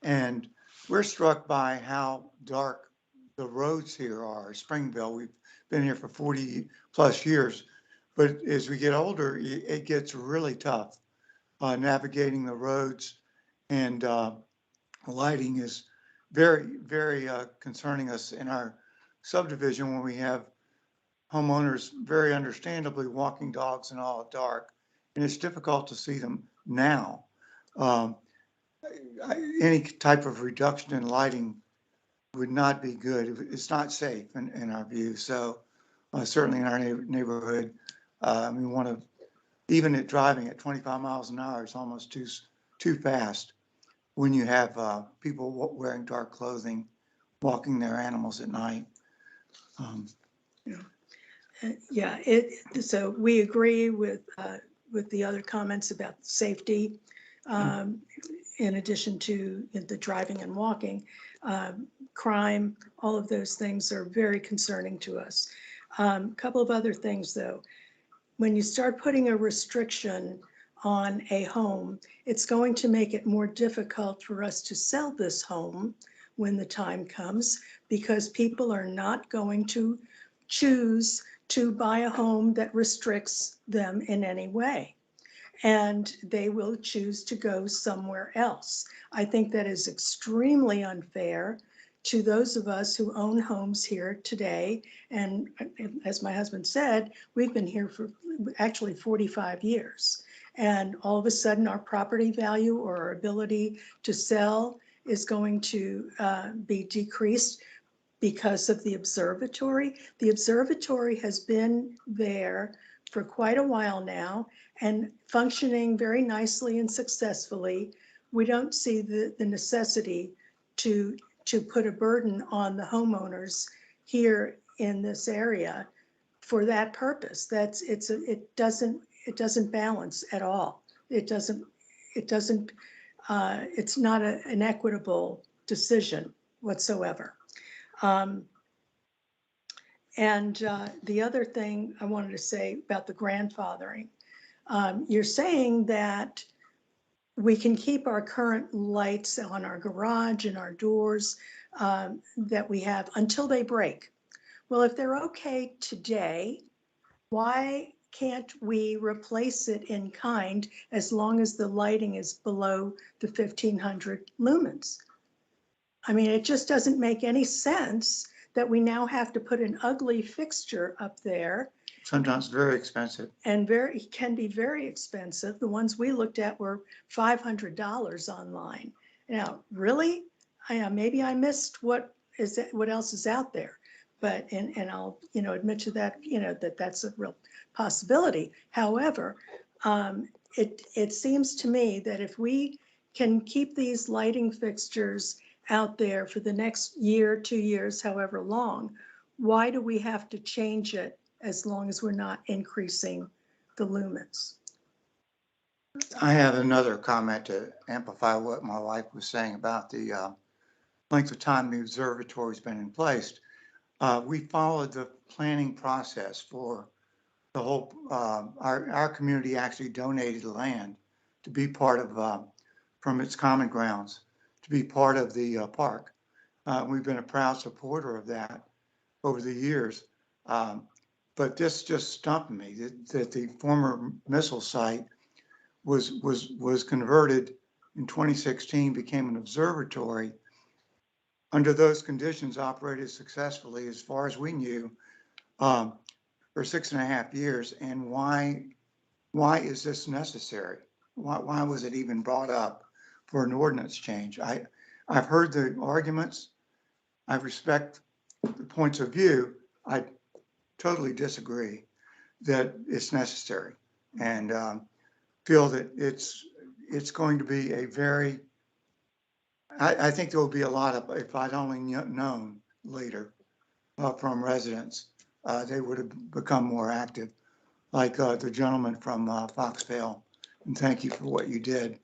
And we're struck by how dark the roads here are. Springville, we've been here for 40 plus years. But as we get older, it gets really tough navigating the roads, and lighting is very, very concerning us in our subdivision when we have homeowners very understandably walking dogs in all dark, and it's difficult to see them now. Any type of reduction in lighting would not be good. It's not safe in our view. So certainly in our neighborhood, we want to, even at driving at 25 miles an hour, it's almost too fast when you have people wearing dark clothing, walking their animals at night. Yeah, so we agree with the other comments about safety. In addition to the driving and walking, crime, all of those things are very concerning to us. A couple of other things though. When you start putting a restriction on a home, it's going to make it more difficult for us to sell this home when the time comes, because people are not going to choose to buy a home that restricts them in any way, and they will choose to go somewhere else. I think that is extremely unfair to those of us who own homes here today. And as my husband said, we've been here for actually 45 years. And all of a sudden our property value or our ability to sell is going to be decreased because of the observatory. The observatory has been there for quite a while now and functioning very nicely and successfully. We don't see the necessity to put a burden on the homeowners here in this area for that purpose. It doesn't balance at all. It's not an equitable decision whatsoever. And the other thing I wanted to say about the grandfathering, you're saying that we can keep our current lights on our garage and our doors that we have until they break. Well, if they're okay today, why can't we replace it in kind as long as the lighting is below the 1500 lumens? I mean, it just doesn't make any sense that we now have to put an ugly fixture up there. Sometimes very expensive. And can be very expensive. The ones we looked at were $500 online. Now, really, maybe I missed what else is out there, but and I'll admit to that that's a real possibility. However, it seems to me that if we can keep these lighting fixtures out there for the next year, 2 years, however long, why do we have to change it as long as we're not increasing the lumens? I have another comment to amplify what my wife was saying about the length of time the observatory's been in place. We followed the planning process for the whole, our community actually donated land to be part of, from its common grounds, to be part of the park. We've been a proud supporter of that over the years. But this just stumped me that the former missile site was converted in 2016, became an observatory. Under those conditions, operated successfully as far as we knew. or 6.5 years, and why is this necessary? Why was it even brought up for an ordinance change? I've heard the arguments. I respect the points of view. I totally disagree that it's necessary, and feel that it's going to be a very, I think there will be a lot of, if I'd only known later from residents, they would have become more active, like the gentleman from Foxvale. And thank you for what you did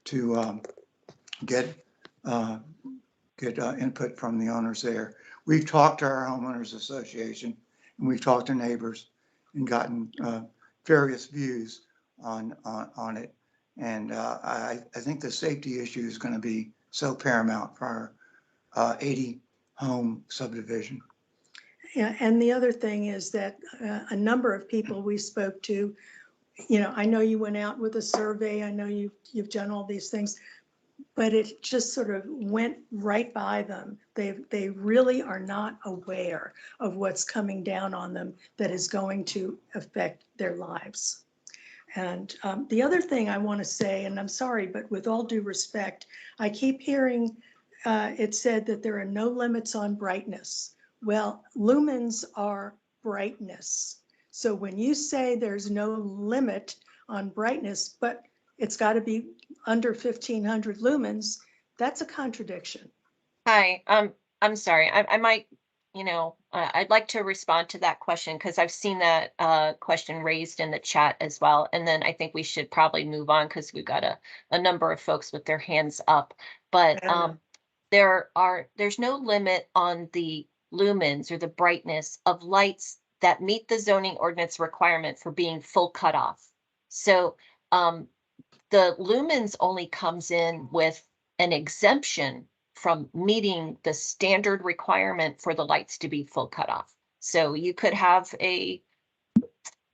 to get input from the owners there. We've talked to our homeowners association, and we've talked to neighbors and gotten various views on it. And I think the safety issue is going to be so paramount for our 80 home subdivision. Yeah, and the other thing is that a number of people we spoke to, I know you went out with a survey, I know you've done all these things, but it just sort of went right by them. They really are not aware of what's coming down on them that is going to affect their lives. And the other thing I want to say, and I'm sorry, but with all due respect, I keep hearing it said that there are no limits on brightness. Well, lumens are brightness. So when you say there's no limit on brightness, but it's got to be under 1500 lumens, that's a contradiction. Hi, I'm sorry. I might, I'd like to respond to that question because I've seen that question raised in the chat as well. And then I think we should probably move on because we've got a number of folks with their hands up. But there's no limit on the lumens or the brightness of lights that meet the zoning ordinance requirement for being full cutoff. So the lumens only comes in with an exemption from meeting the standard requirement for the lights to be full cutoff. So you could have a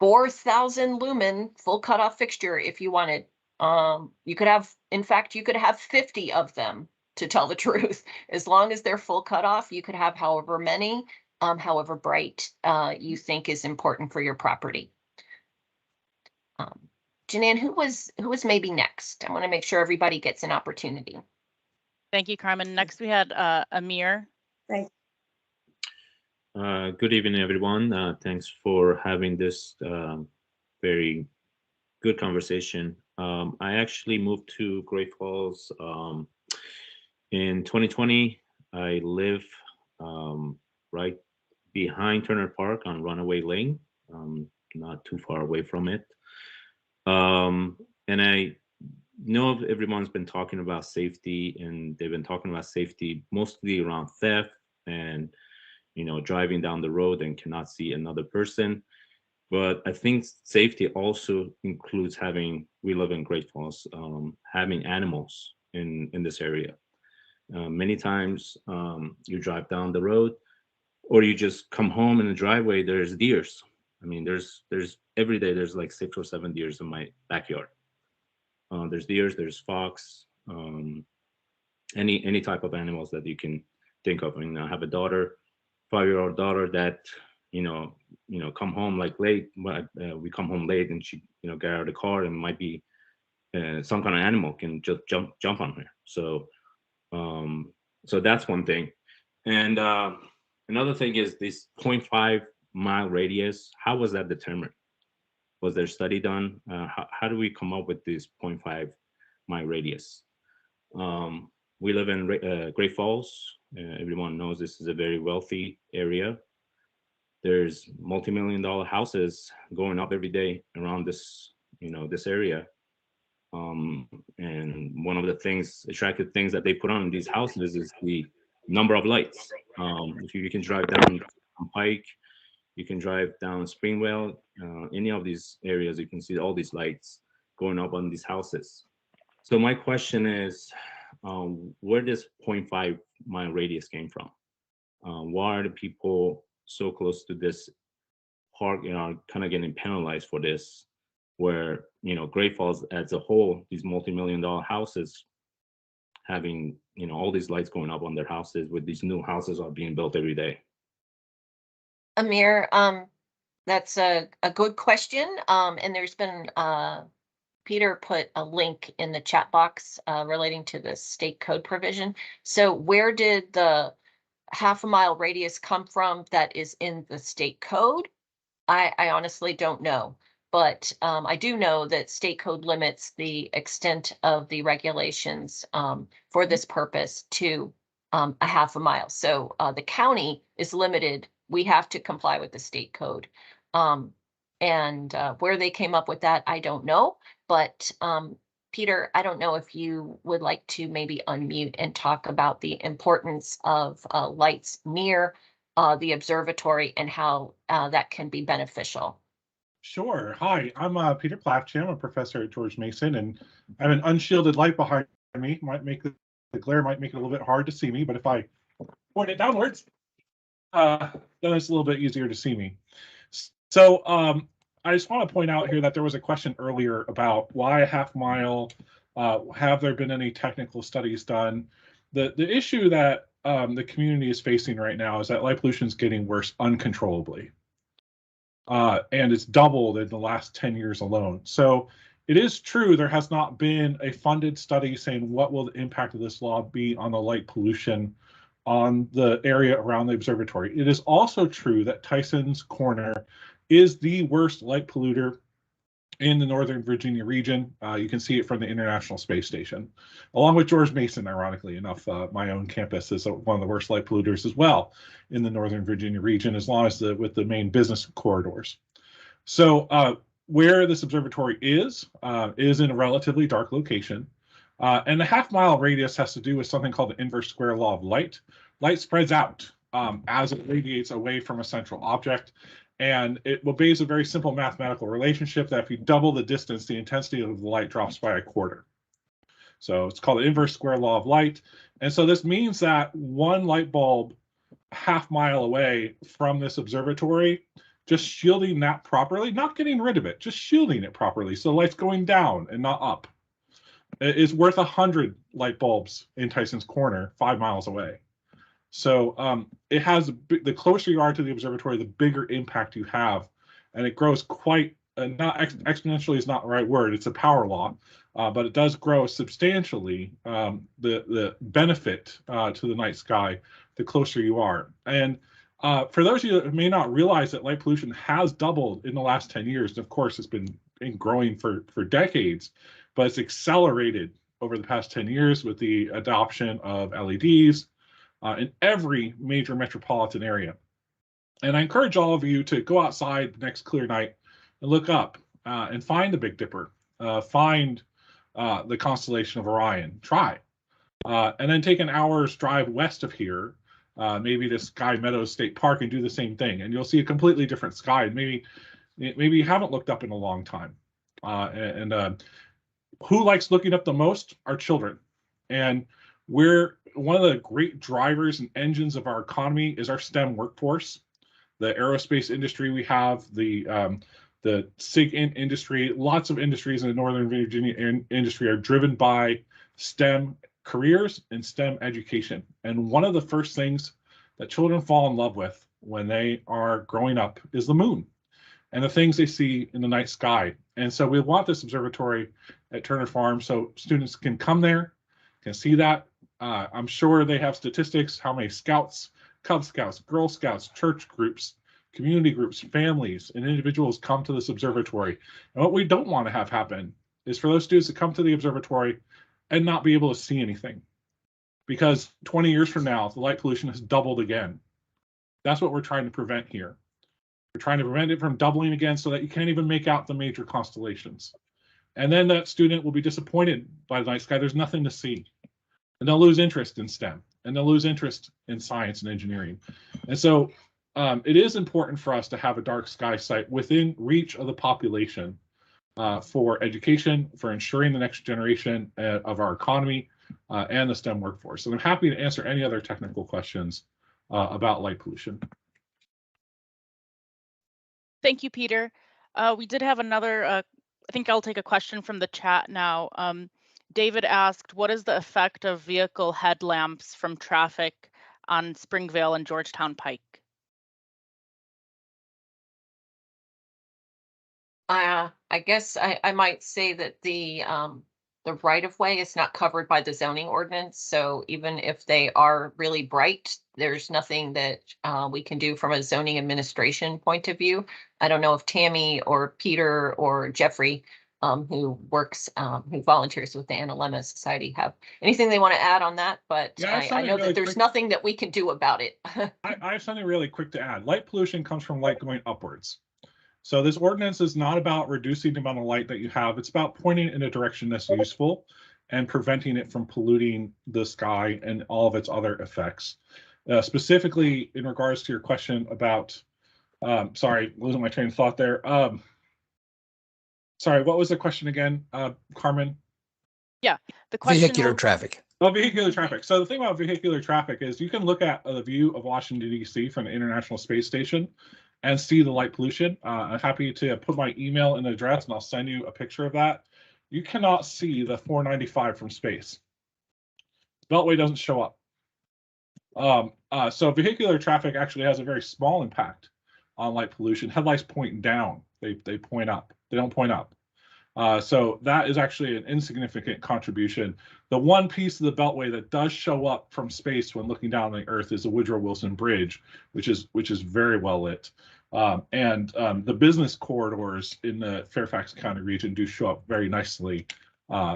4,000 lumen full cutoff fixture if you wanted. You could have, in fact, you could have 50 of them, to tell the truth. As long as they're full cutoff, you could have however many, however bright you think is important for your property. Janine, who was maybe next? I want to make sure everybody gets an opportunity. Thank you, Carmen. Next we had Amir. Thank you. Good evening, everyone. Thanks for having this very good conversation. I actually moved to Great Falls in 2020. I live right behind Turner Park on Runaway Lane, not too far away from it. And I know everyone's been talking about safety, and they've been talking about safety mostly around theft and, driving down the road and cannot see another person. But I think safety also includes we live in Great Falls, having animals in this area. Many times you drive down the road or you just come home in the driveway, there's deers. I mean, there's every day there's like 6 or 7 deers in my backyard. There's deers, there's fox, any type of animals that you can think of. I mean, I have a 5-year-old daughter that come home like late. We come home late, and she get out of the car, and might be some kind of animal can just jump on her. So that's one thing. And another thing is this 0.5 mile radius. How was that determined? Was there a study done? How do we come up with this 0.5 mile radius? We live in Great Falls. Everyone knows this is a very wealthy area. There's multi-million-dollar houses going up every day around this, this area. And one of the attractive things that they put on these houses is the number of lights. If you can drive down Pike, you can drive down Springwell, any of these areas, you can see all these lights going up on these houses. So my question is, where this 0.5 mile radius came from? Why are the people so close to this park, kind of getting penalized for this, where, Great Falls as a whole, these multi-million-dollar houses having, all these lights going up on their houses, with these new houses are being built every day? Amir, That's a good question. And there's been, Peter put a link in the chat box relating to the state code provision. So where did the half a mile radius come from that is in the state code? I honestly don't know. But I do know that state code limits the extent of the regulations for this purpose to a half a mile. So the county is limited. We have to comply with the state code. And where they came up with that, I don't know. But Peter, I don't know if you would like to maybe unmute and talk about the importance of lights near the observatory and how that can be beneficial. Sure. Hi, I'm Peter Plafcham. I'm a professor at George Mason, and I have an unshielded light behind me. Might make the glare might make it a little bit hard to see me, but if I point it downwards, then it's a little bit easier to see me. So I just want to point out here that there was a question earlier about why a half mile. Have there been any technical studies done? The issue that the community is facing right now is that light pollution is getting worse uncontrollably. And it's doubled in the last 10 years alone. So it is true there has not been a funded study saying what will the impact of this law be on the light pollution on the area around the observatory. It is also true that Tyson's Corner is the worst light polluter in the Northern Virginia region. You can see it from the International Space Station, along with George Mason, ironically enough. My own campus is one of the worst light polluters as well in the Northern Virginia region, as long as with the main business corridors. So where this observatory is in a relatively dark location. And the half mile radius has to do with something called the inverse square law of light. Light spreads out as it radiates away from a central object. And it obeys a very simple mathematical relationship that if you double the distance, the intensity of the light drops by a quarter. So it's called the inverse square law of light. And so this means that one light bulb half mile away from this observatory, just shielding that properly, not getting rid of it, just shielding it properly so the light's going down and not up, is worth 100 light bulbs in Tyson's Corner 5 miles away. So it has, the closer you are to the observatory, the bigger impact you have, and it grows quite, not exponentially is not the right word, it's a power law, but it does grow substantially the benefit to the night sky the closer you are. And for those of you that may not realize that light pollution has doubled in the last 10 years, and of course it's been growing for decades, but it's accelerated over the past 10 years with the adoption of LEDs, in every major metropolitan area. And I encourage all of you to go outside the next clear night and look up and find the Big Dipper, find the constellation of Orion, try. And then take an hour's drive west of here, maybe to Sky Meadows State Park, and do the same thing. And you'll see a completely different sky. Maybe you haven't looked up in a long time. Who likes looking up the most? Our children. And we're one of the great drivers and engines of our economy is our STEM workforce. The aerospace industry we have, the SIG industry, lots of industries in the Northern Virginia industry are driven by STEM careers and STEM education. And one of the first things that children fall in love with when they are growing up is the moon and the things they see in the night sky. And so we want this observatory at Turner Farm so students can come there, can see that. I'm sure they have statistics, how many scouts, Cub Scouts, Girl Scouts, church groups, community groups, families, and individuals come to this observatory. And what we don't want to have happen is for those students to come to the observatory and not be able to see anything. Because 20 years from now, the light pollution has doubled again. That's what we're trying to prevent here. We're trying to prevent it from doubling again so that you can't even make out the major constellations. And then that student will be disappointed by the night sky. There's nothing to see. And they'll lose interest in STEM, and they'll lose interest in science and engineering. And so it is important for us to have a dark sky site within reach of the population for education, for ensuring the next generation of our economy and the STEM workforce. And I'm happy to answer any other technical questions about light pollution. Thank you, Peter. We did have another, I think I'll take a question from the chat now. David asked, what is the effect of vehicle headlamps from traffic on Springvale and Georgetown Pike? I guess I might say that the right of way is not covered by the zoning ordinance. So even if they are really bright, there's nothing that we can do from a zoning administration point of view. I don't know if Tammy or Peter or Jeffrey, who volunteers with the Analemma Society, have anything they want to add on that, but Yeah, I have I something know really that there's quick. nothing that we can do about it. I have something really quick to add. Light pollution comes from light going upwards. So this ordinance is not about reducing the amount of light that you have. It's about pointing in a direction that's useful and preventing it from polluting the sky and all of its other effects. Specifically in regards to your question about, sorry, losing my train of thought there. Sorry, what was the question again, Carmen? Yeah, the question Vehicular was, traffic. Oh, vehicular traffic. So the thing about vehicular traffic is you can look at the view of Washington, D.C. from the International Space Station and see the light pollution. I'm happy to put my email and address, and I'll send you a picture of that. You cannot see the 495 from space. Beltway doesn't show up. So vehicular traffic actually has a very small impact on light pollution. Headlights point down. They point up. They don't point up. So that is actually an insignificant contribution. The one piece of the Beltway that does show up from space when looking down on the Earth is the Woodrow Wilson Bridge, which is very well lit. The business corridors in the Fairfax County region do show up very nicely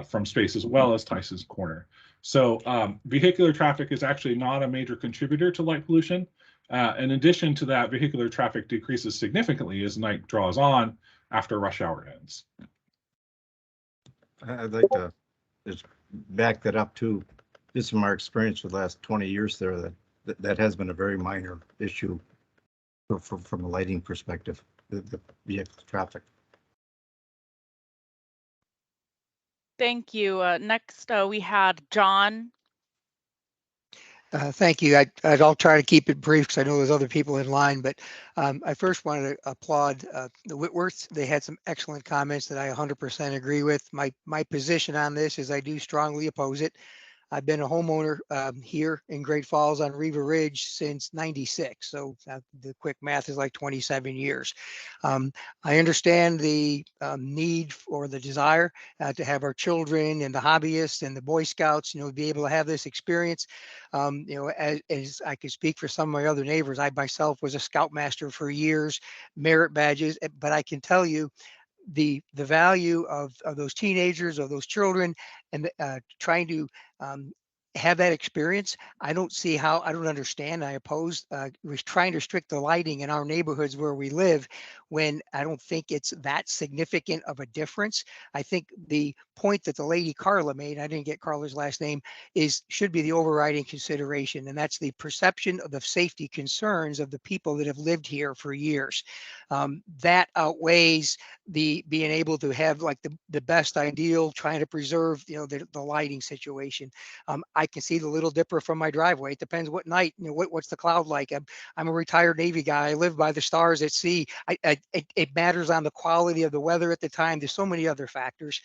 from space, as well as Tyson's Corner. So vehicular traffic is actually not a major contributor to light pollution. In addition to that, vehicular traffic decreases significantly as night draws on after rush hour ends. I'd like to just back that up too. Just from our experience for the last 20 years there, that has been a very minor issue from a lighting perspective, the vehicle traffic. thank you. Next, we had John. Thank you. I'll try to keep it brief because I know there's other people in line, but I first wanted to applaud the Whitworths. They had some excellent comments that I 100% agree with. My position on this is I do strongly oppose it. I've been a homeowner here in Great Falls on Riva Ridge since '96. So the quick math is like 27 years. I understand the need or the desire to have our children and the hobbyists and the Boy Scouts, be able to have this experience. As I could speak for some of my other neighbors, I myself was a Scoutmaster for years, merit badges, but I can tell you, the value of those teenagers, of those children, and trying to have that experience. I don't understand. I oppose trying to restrict the lighting in our neighborhoods where we live when I don't think it's that significant of a difference. I think the point that the lady Carla made, I didn't get Carla's last name, should be the overriding consideration. And that's the perception of the safety concerns of the people that have lived here for years. That outweighs the being able to have like the best ideal, trying to preserve, the lighting situation. I can see the Little Dipper from my driveway. It depends what night, what's the cloud like. I'm a retired Navy guy. I live by the stars at sea. It matters on the quality of the weather at the time. There's so many other factors.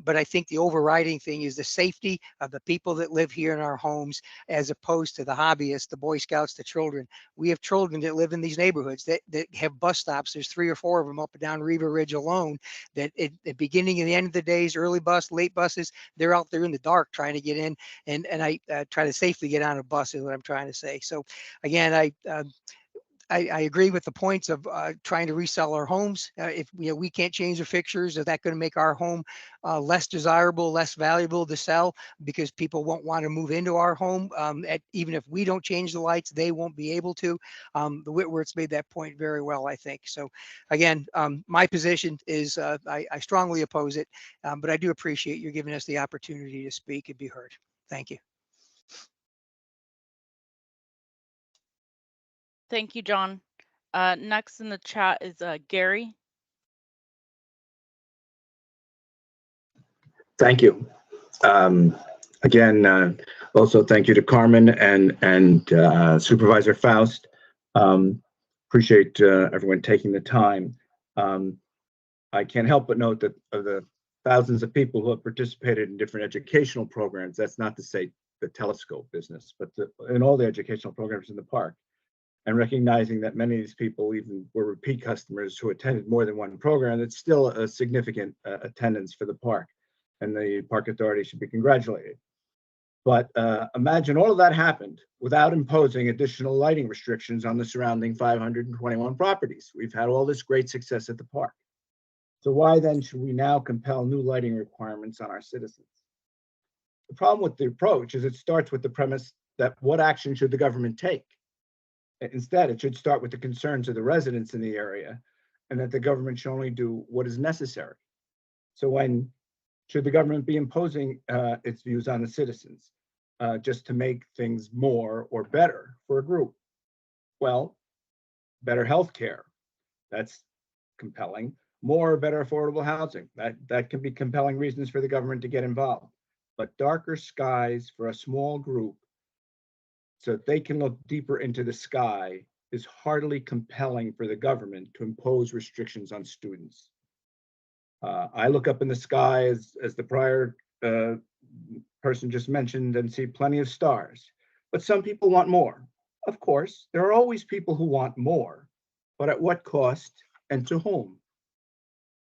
But I think the overriding thing is the safety of the people that live here in our homes, as opposed to the hobbyists, the Boy Scouts, the children. We have children that live in these neighborhoods that have bus stops. There's 3 or 4 of them up and down Riva Ridge alone, that at the beginning and the end of the days, early bus, late buses, they're out there in the dark trying to get in. And I try to safely get on a bus is what I'm trying to say. So again, I agree with the points of trying to resell our homes. If we can't change the fixtures, is that going to make our home less desirable, less valuable to sell because people won't want to move into our home? Even if we don't change the lights, they won't be able to. The Whitworths made that point very well, I think. So again, my position is I strongly oppose it, but I do appreciate you giving us the opportunity to speak and be heard. Thank you. Thank you, John. Next in the chat is Gary. Thank you. Again, also thank you to Carmen and Supervisor Faust. Appreciate everyone taking the time. I can't help but note that of the thousands of people who have participated in different educational programs, that's not to say the telescope business, but in all the educational programs in the park. and recognizing that many of these people even were repeat customers who attended more than one program, it's still a significant attendance for the park, and the park authority should be congratulated. But imagine all of that happened without imposing additional lighting restrictions on the surrounding 521 properties. We've had all this great success at the park. So why then should we now compel new lighting requirements on our citizens? The problem with the approach is it starts with the premise that what action should the government take? Instead, it should start with the concerns of the residents in the area, and that the government should only do what is necessary. So when should the government be imposing its views on the citizens just to make things more or better for a group? Well, better health care, that's compelling. More or better affordable housing, that can be compelling reasons for the government to get involved. But darker skies for a small group so that they can look deeper into the sky is hardly compelling for the government to impose restrictions on students. I look up in the sky as the prior person just mentioned and see plenty of stars, but some people want more. Of course, there are always people who want more, but at what cost and to whom?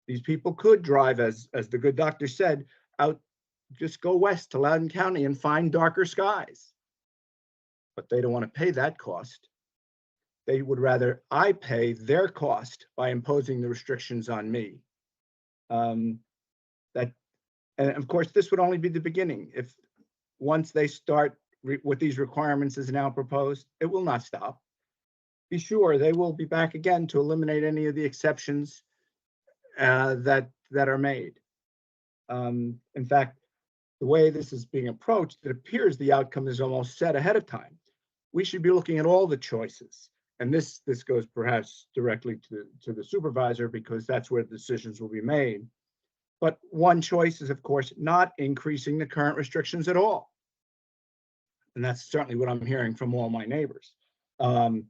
These people could drive, as the good doctor said, out, just go west to Loudoun County and find darker skies. But they don't want to pay that cost. They would rather I pay their cost by imposing the restrictions on me. And of course, this would only be the beginning. If once they start with these requirements as now proposed, it will not stop. Be sure they will be back again to eliminate any of the exceptions that are made. In fact, the way this is being approached, it appears the outcome is almost set ahead of time. We should be looking at all the choices. And this goes perhaps directly to the supervisor, because that's where the decisions will be made. But one choice is, of course, not increasing the current restrictions at all. And that's certainly what I'm hearing from all my neighbors. And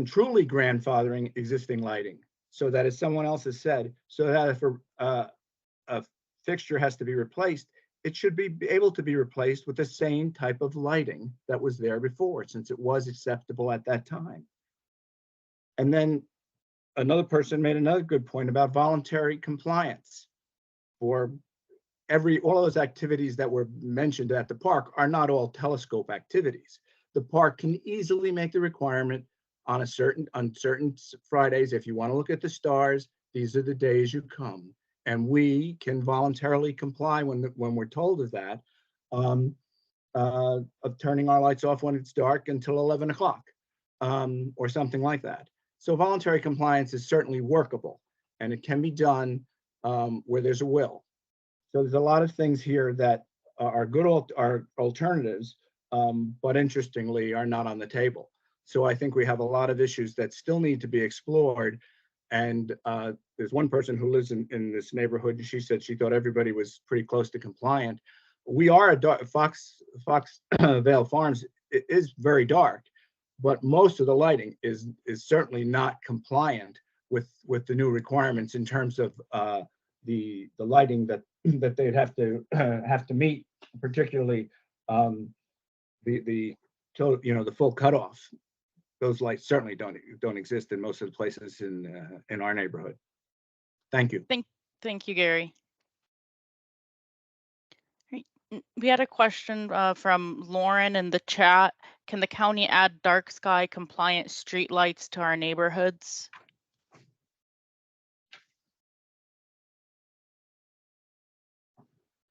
truly grandfathering existing lighting, so that, as someone else has said, so that if a fixture has to be replaced, it should be able to be replaced with the same type of lighting that was there before, since it was acceptable at that time. And then another person made another good point about voluntary compliance. For all those activities that were mentioned at the park are not all telescope activities. The park can easily make the requirement on certain Fridays, if you want to look at the stars, these are the days you come. And we can voluntarily comply when we're told of that, of turning our lights off when it's dark until 11 o'clock, or something like that. So voluntary compliance is certainly workable, and it can be done where there's a will. So there's a lot of things here that are good are alternatives, but interestingly are not on the table. So I think we have a lot of issues that still need to be explored. And there's one person who lives in this neighborhood, and she said she thought everybody was pretty close to compliant. We are Fox Vale Farms is very dark, but most of the lighting is certainly not compliant with the new requirements in terms of the lighting that they'd have to meet, particularly the full cutoff. Those lights certainly don't exist in most of the places in our neighborhood. Thank you. Thank you, Gary. We had a question from Lauren in the chat. Can the county add dark sky compliant street lights to our neighborhoods?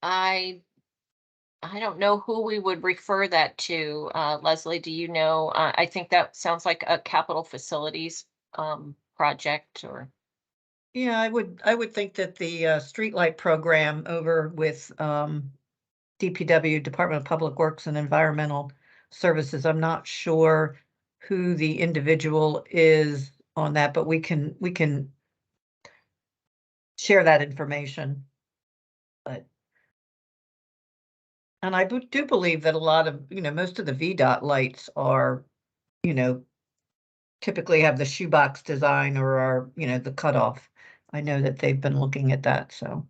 I don't know who we would refer that to. Leslie, do you know? I think that sounds like a capital facilities project, or. Yeah, I would think that the streetlight program over with DPW, Department of Public Works and Environmental Services. I'm not sure who the individual is on that, but we can share that information. And I do believe that a lot of, most of the VDOT lights are, typically have the shoebox design or are, the cutoff. I know that they've been looking at that, so.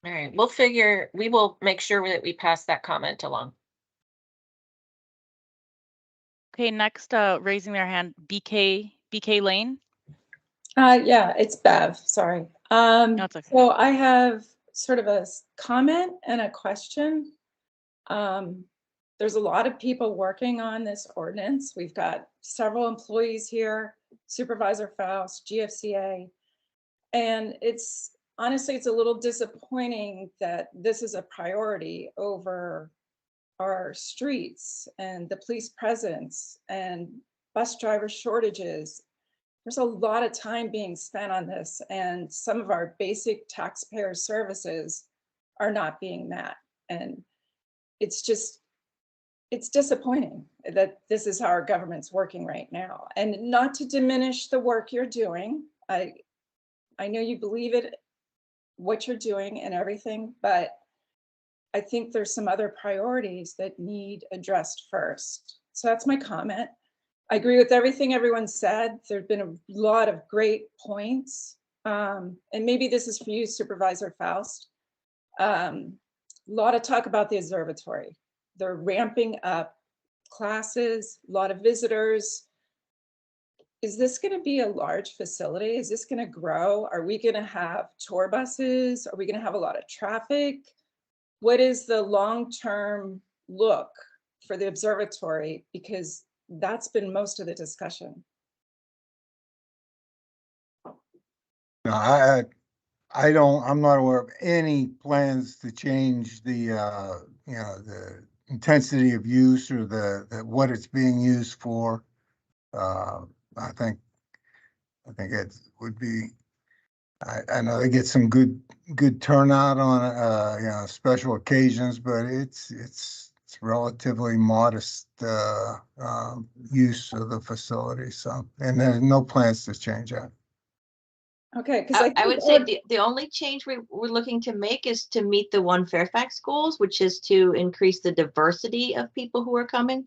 All right, we will make sure that we pass that comment along. Okay, next, raising their hand, BK Lane. Yeah, it's Bev, sorry. No, it's okay. So I have sort of a comment and a question. There's a lot of people working on this ordinance. We've got several employees here, Supervisor Faust, GFCA. And honestly, it's a little disappointing that this is a priority over our streets and the police presence and bus driver shortages. There's a lot of time being spent on this, and some of our basic taxpayer services are not being met. And it's disappointing that this is how our government's working right now. And not to diminish the work you're doing. I know you believe it, what you're doing and everything, but I think there's some other priorities that need addressed first. So that's my comment. I agree with everything everyone said. There've been a lot of great points. And maybe this is for you, Supervisor Faust. A lot of talk about the observatory. They're ramping up classes, a lot of visitors. Is this going to be a large facility? Is this going to grow? Are we going to have tour buses? Are we going to have a lot of traffic? What is the long-term look for the observatory? Because that's been most of the discussion. No, I'm not aware of any plans to change the, the intensity of use or what it's being used for. I think it would be, I know they get some good turnout on, special occasions, but it's relatively modest, use of the facility. So, and there's no plans to change that. Okay, because I would say the only change we're looking to make is to meet the One Fairfax goals, which is to increase the diversity of people who are coming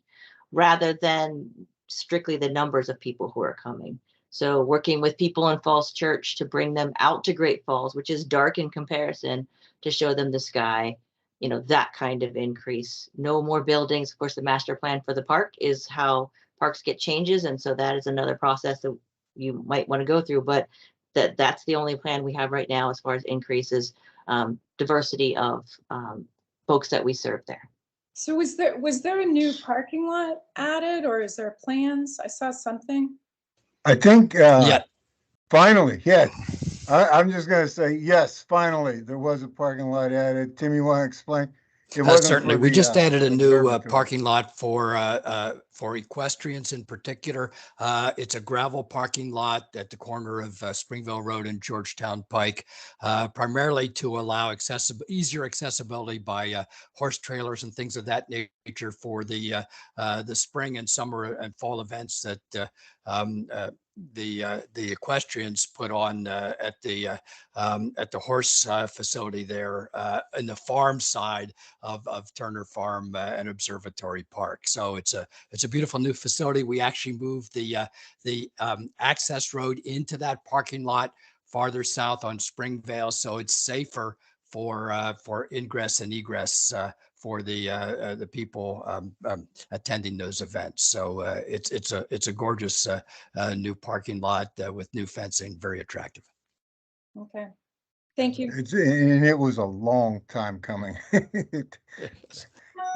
rather than strictly the numbers of people who are coming. So working with people in Falls Church to bring them out to Great Falls, which is dark in comparison, to show them the sky, that kind of increase. No more buildings. Of course, the master plan for the park is how parks get changes. And so that is another process that you might want to go through. But that's the only plan we have right now as far as increases diversity of folks that we serve there. So was there a new parking lot added, or is there plans? I saw something. I think finally, yes. I'm just going to say yes. Finally, there was a parking lot added. Tim, you want to explain? It wasn't certainly. We just added a new parking lot for equestrians in particular. It's a gravel parking lot at the corner of Springville Road and Georgetown Pike, primarily to allow easier accessibility by horse trailers and things of that nature for the spring and summer and fall events that the equestrians put on at the horse facility there in the farm side of Turner Farm and Observatory Park. So it's a beautiful new facility. We actually moved the access road into that parking lot farther south on Springvale, so it's safer for ingress and egress for the people attending those events. So it's a gorgeous new parking lot with new fencing, very attractive. Okay, thank you. And it was a long time coming.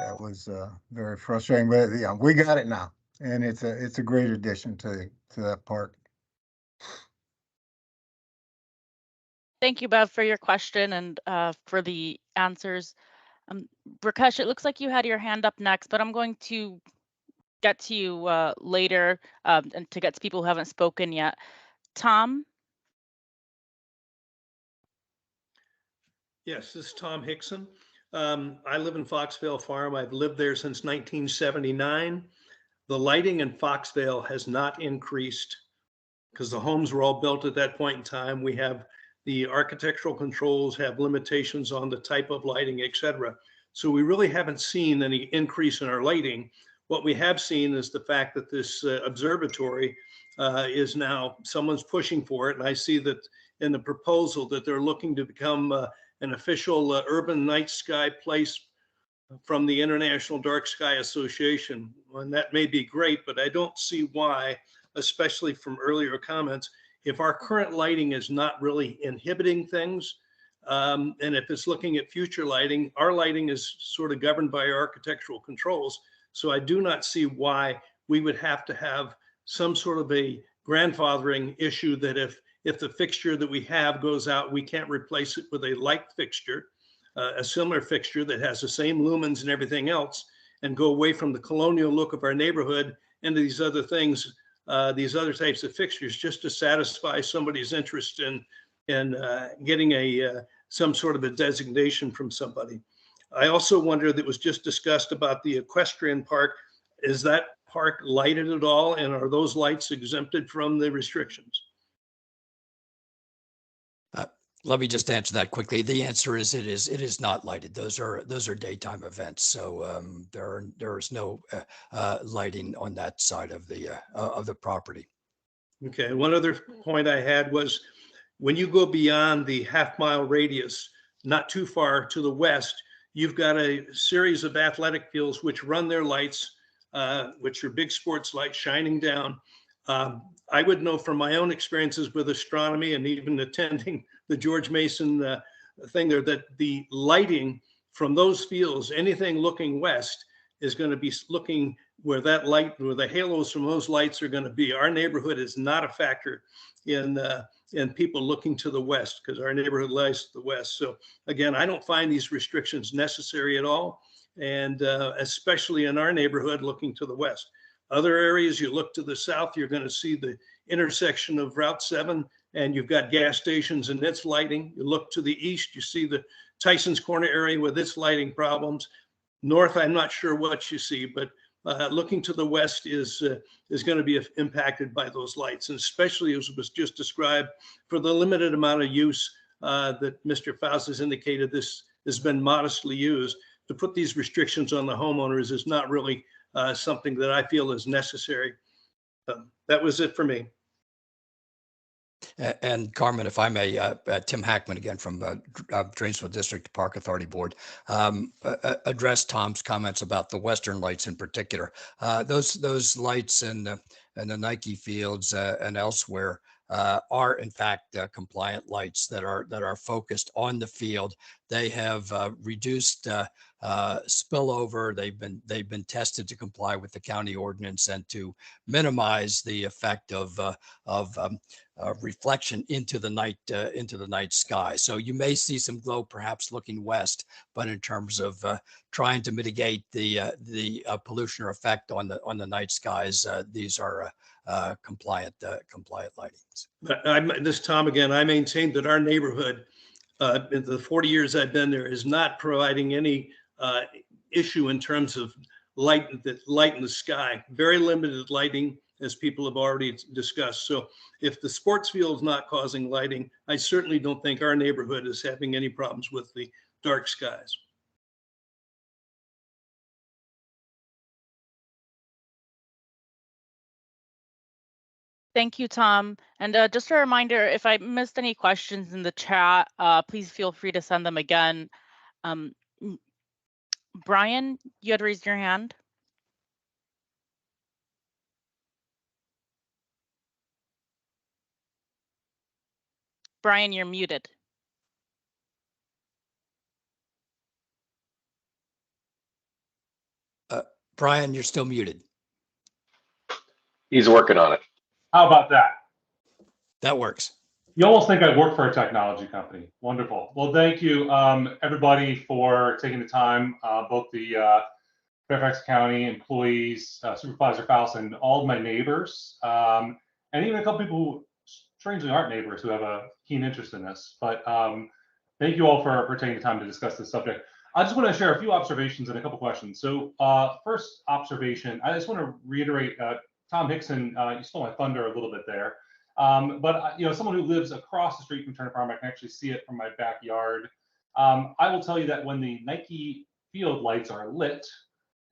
That was very frustrating, but yeah, we got it now, and it's a great addition to that park. Thank you, Bev, for your question and for the answers. Rakesh, it looks like you had your hand up next, but I'm going to get to you later and to get to people who haven't spoken yet. Tom? Yes, this is Tom Hickson. I live in Foxvale Farm. I've lived there since 1979. The lighting in Foxvale has not increased because the homes were all built at that point in time. We have the architectural controls have limitations on the type of lighting, et cetera. So we really haven't seen any increase in our lighting. What we have seen is the fact that this observatory is now, someone's pushing for it. And I see that in the proposal that they're looking to become an official urban night sky place from the International Dark Sky Association. And that may be great, but I don't see why, especially from earlier comments, if our current lighting is not really inhibiting things, and if it's looking at future lighting, our lighting is sort of governed by our architectural controls. So I do not see why we would have to have some sort of a grandfathering issue that if the fixture that we have goes out, we can't replace it with a like fixture, a similar fixture that has the same lumens and everything else, and go away from the colonial look of our neighborhood into these other things, these other types of fixtures, just to satisfy somebody's interest in getting some sort of a designation from somebody. I also wonder, that was just discussed about the equestrian park. Is that park lighted at all, and are those lights exempted from the restrictions? Let me just answer that quickly. The answer is it is not lighted. Those are daytime events. So there is no lighting on that side of the property. Okay. One other point I had was, when you go beyond the half-mile radius, not too far to the west, you've got a series of athletic fields which run their lights, which are big sports lights shining down. I would know from my own experiences with astronomy and even attending the George Mason thing there, that the lighting from those fields, anything looking west, is going to be looking where that light, where the halos from those lights are going to be. Our neighborhood is not a factor in people looking to the west, because our neighborhood lies to the west. So again, I don't find these restrictions necessary at all, and especially in our neighborhood looking to the west. Other areas, you look to the south, you're going to see the intersection of Route 7, and you've got gas stations and its lighting. You look to the east, you see the Tyson's Corner area with its lighting problems. North, I'm not sure what you see, but looking to the west is going to be impacted by those lights, and especially, as was just described, for the limited amount of use that Mr. Faust has indicated, this has been modestly used. To put these restrictions on the homeowners is not really something that I feel is necessary. That was it for me. And Carmen, if I may, Tim Hackman again from Dranesville District Park Authority Board, address Tom's comments about the western lights in particular. Those lights in the Nike fields and elsewhere are in fact compliant lights that are focused on the field. They have reduced spillover. They've been tested to comply with the county ordinance and to minimize the effect of reflection into the night sky. So you may see some glow perhaps looking west, but in terms of trying to mitigate the pollution or effect on the night skies, these are compliant lightings. This is Tom again. I maintain that our neighborhood, in the 40 years I've been there, is not providing any issue in terms of light in the sky. Very limited lighting, as people have already discussed. So if the sports field is not causing lighting, I certainly don't think our neighborhood is having any problems with the dark skies. Thank you, Tom. And just a reminder, if I missed any questions in the chat, please feel free to send them again. Brian, you had raised your hand. Brian, you're muted. Brian, you're still muted. He's working on it. How about that? That works. You almost think I work for a technology company. Wonderful. Well, thank you, everybody, for taking the time, both the Fairfax County employees, Supervisor Faust, and all of my neighbors, and even a couple people who strangely aren't neighbors who have a keen interest in this. But thank you all for taking the time to discuss this subject. I just want to share a few observations and a couple questions. So first observation, I just want to reiterate, Tom Hickson, you stole my thunder a little bit there. But someone who lives across the street from Turner Farm, I can actually see it from my backyard. I will tell you that when the Nike field lights are lit,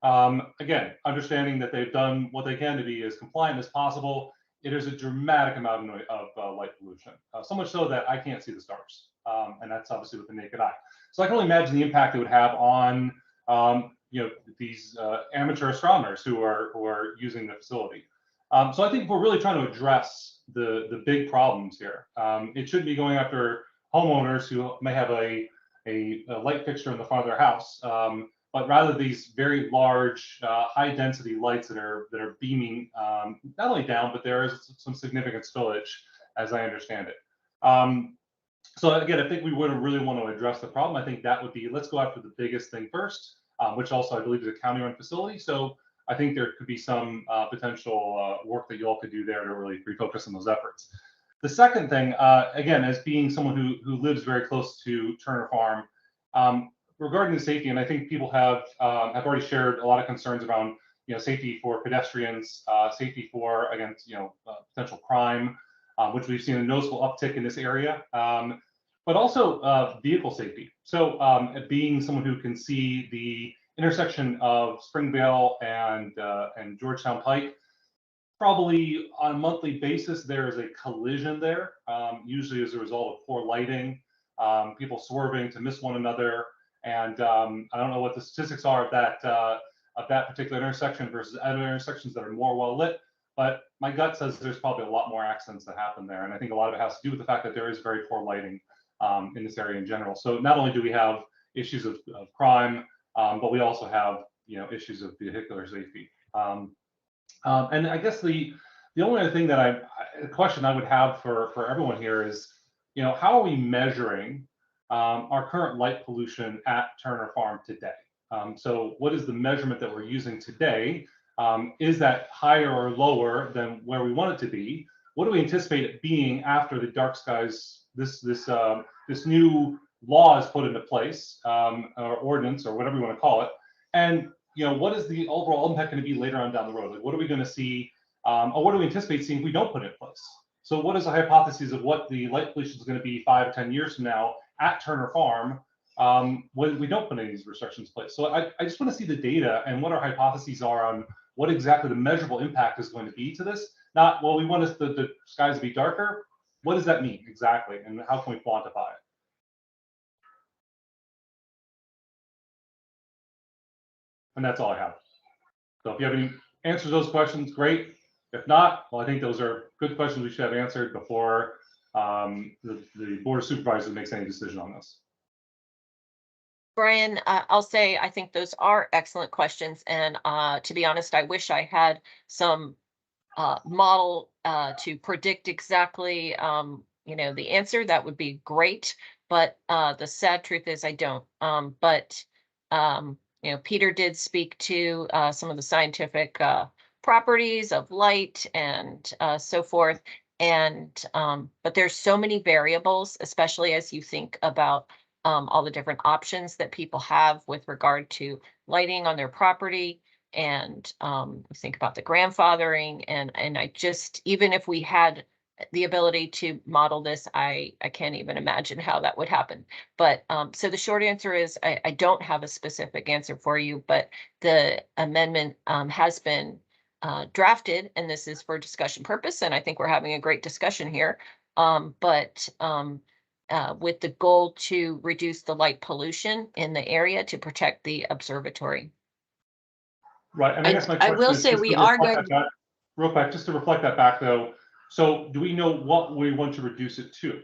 again, understanding that they've done what they can to be as compliant as possible, it is a dramatic amount of light pollution. So much so that I can't see the stars, and that's obviously with the naked eye. So I can only imagine the impact it would have on these amateur astronomers who are using the facility. So I think we're really trying to address the big problems here. It shouldn't be going after homeowners who may have a light fixture in the front of their house, but rather these very large, high density lights that are beaming not only down, but there is some significant spillage, as I understand it. So again, I think we would really want to address the problem. I think that would be, let's go after the biggest thing first, which also I believe is a county-run facility. So I think there could be some potential work that you all could do there to really refocus on those efforts. The second thing, again, as being someone who lives very close to Turner Farm, regarding the safety, and I think people have already shared a lot of concerns around safety for pedestrians, safety for against potential crime, which we've seen a noticeable uptick in this area, but also vehicle safety. So being someone who can see the intersection of Springvale and Georgetown Pike, probably on a monthly basis, there is a collision there, usually as a result of poor lighting, people swerving to miss one another. And I don't know what the statistics are of that particular intersection versus other intersections that are more well lit, but my gut says there's probably a lot more accidents that happen there. And I think a lot of it has to do with the fact that there is very poor lighting in this area in general. So not only do we have issues of crime, but we also have issues of vehicular safety. And I guess the only other thing that the question I would have for everyone here is, how are we measuring our current light pollution at Turner Farm today? So what is the measurement that we're using today? Is that higher or lower than where we want it to be? What do we anticipate it being after the dark skies, this new law is put into place, or ordinance, or whatever you want to call it? And what is the overall impact going to be later on down the road? Like, what are we going to see, or what do we anticipate seeing if we don't put it in place? So what is the hypothesis of what the light pollution is going to be 5 or 10 years from now at Turner Farm when we don't put any of these restrictions in place? So I just want to see the data and what our hypotheses are on what exactly the measurable impact is going to be to this. Not, well, we want the skies to be darker. What does that mean exactly? And how can we quantify it? And that's all I have. So if you have any answers to those questions, great. If not, well, I think those are good questions we should have answered before the Board of Supervisors makes any decision on this. Brian, I'll say I think those are excellent questions. And to be honest, I wish I had some model to predict exactly the answer. That would be great. But the sad truth is I don't. Peter did speak to some of the scientific properties of light and so forth. And but there's so many variables, especially as you think about all the different options that people have with regard to lighting on their property. And think about the grandfathering, and I just, even if we had the ability to model this, I can't even imagine how that would happen. But so the short answer is I don't have a specific answer for you, but the amendment has been drafted, and this is for discussion purpose, and I think we're having a great discussion here. With the goal to reduce the light pollution in the area to protect the observatory. Right, and I guess my question I will is say just we to are reflect going. that, real quick, just to reflect that back though. So do we know what we want to reduce it to?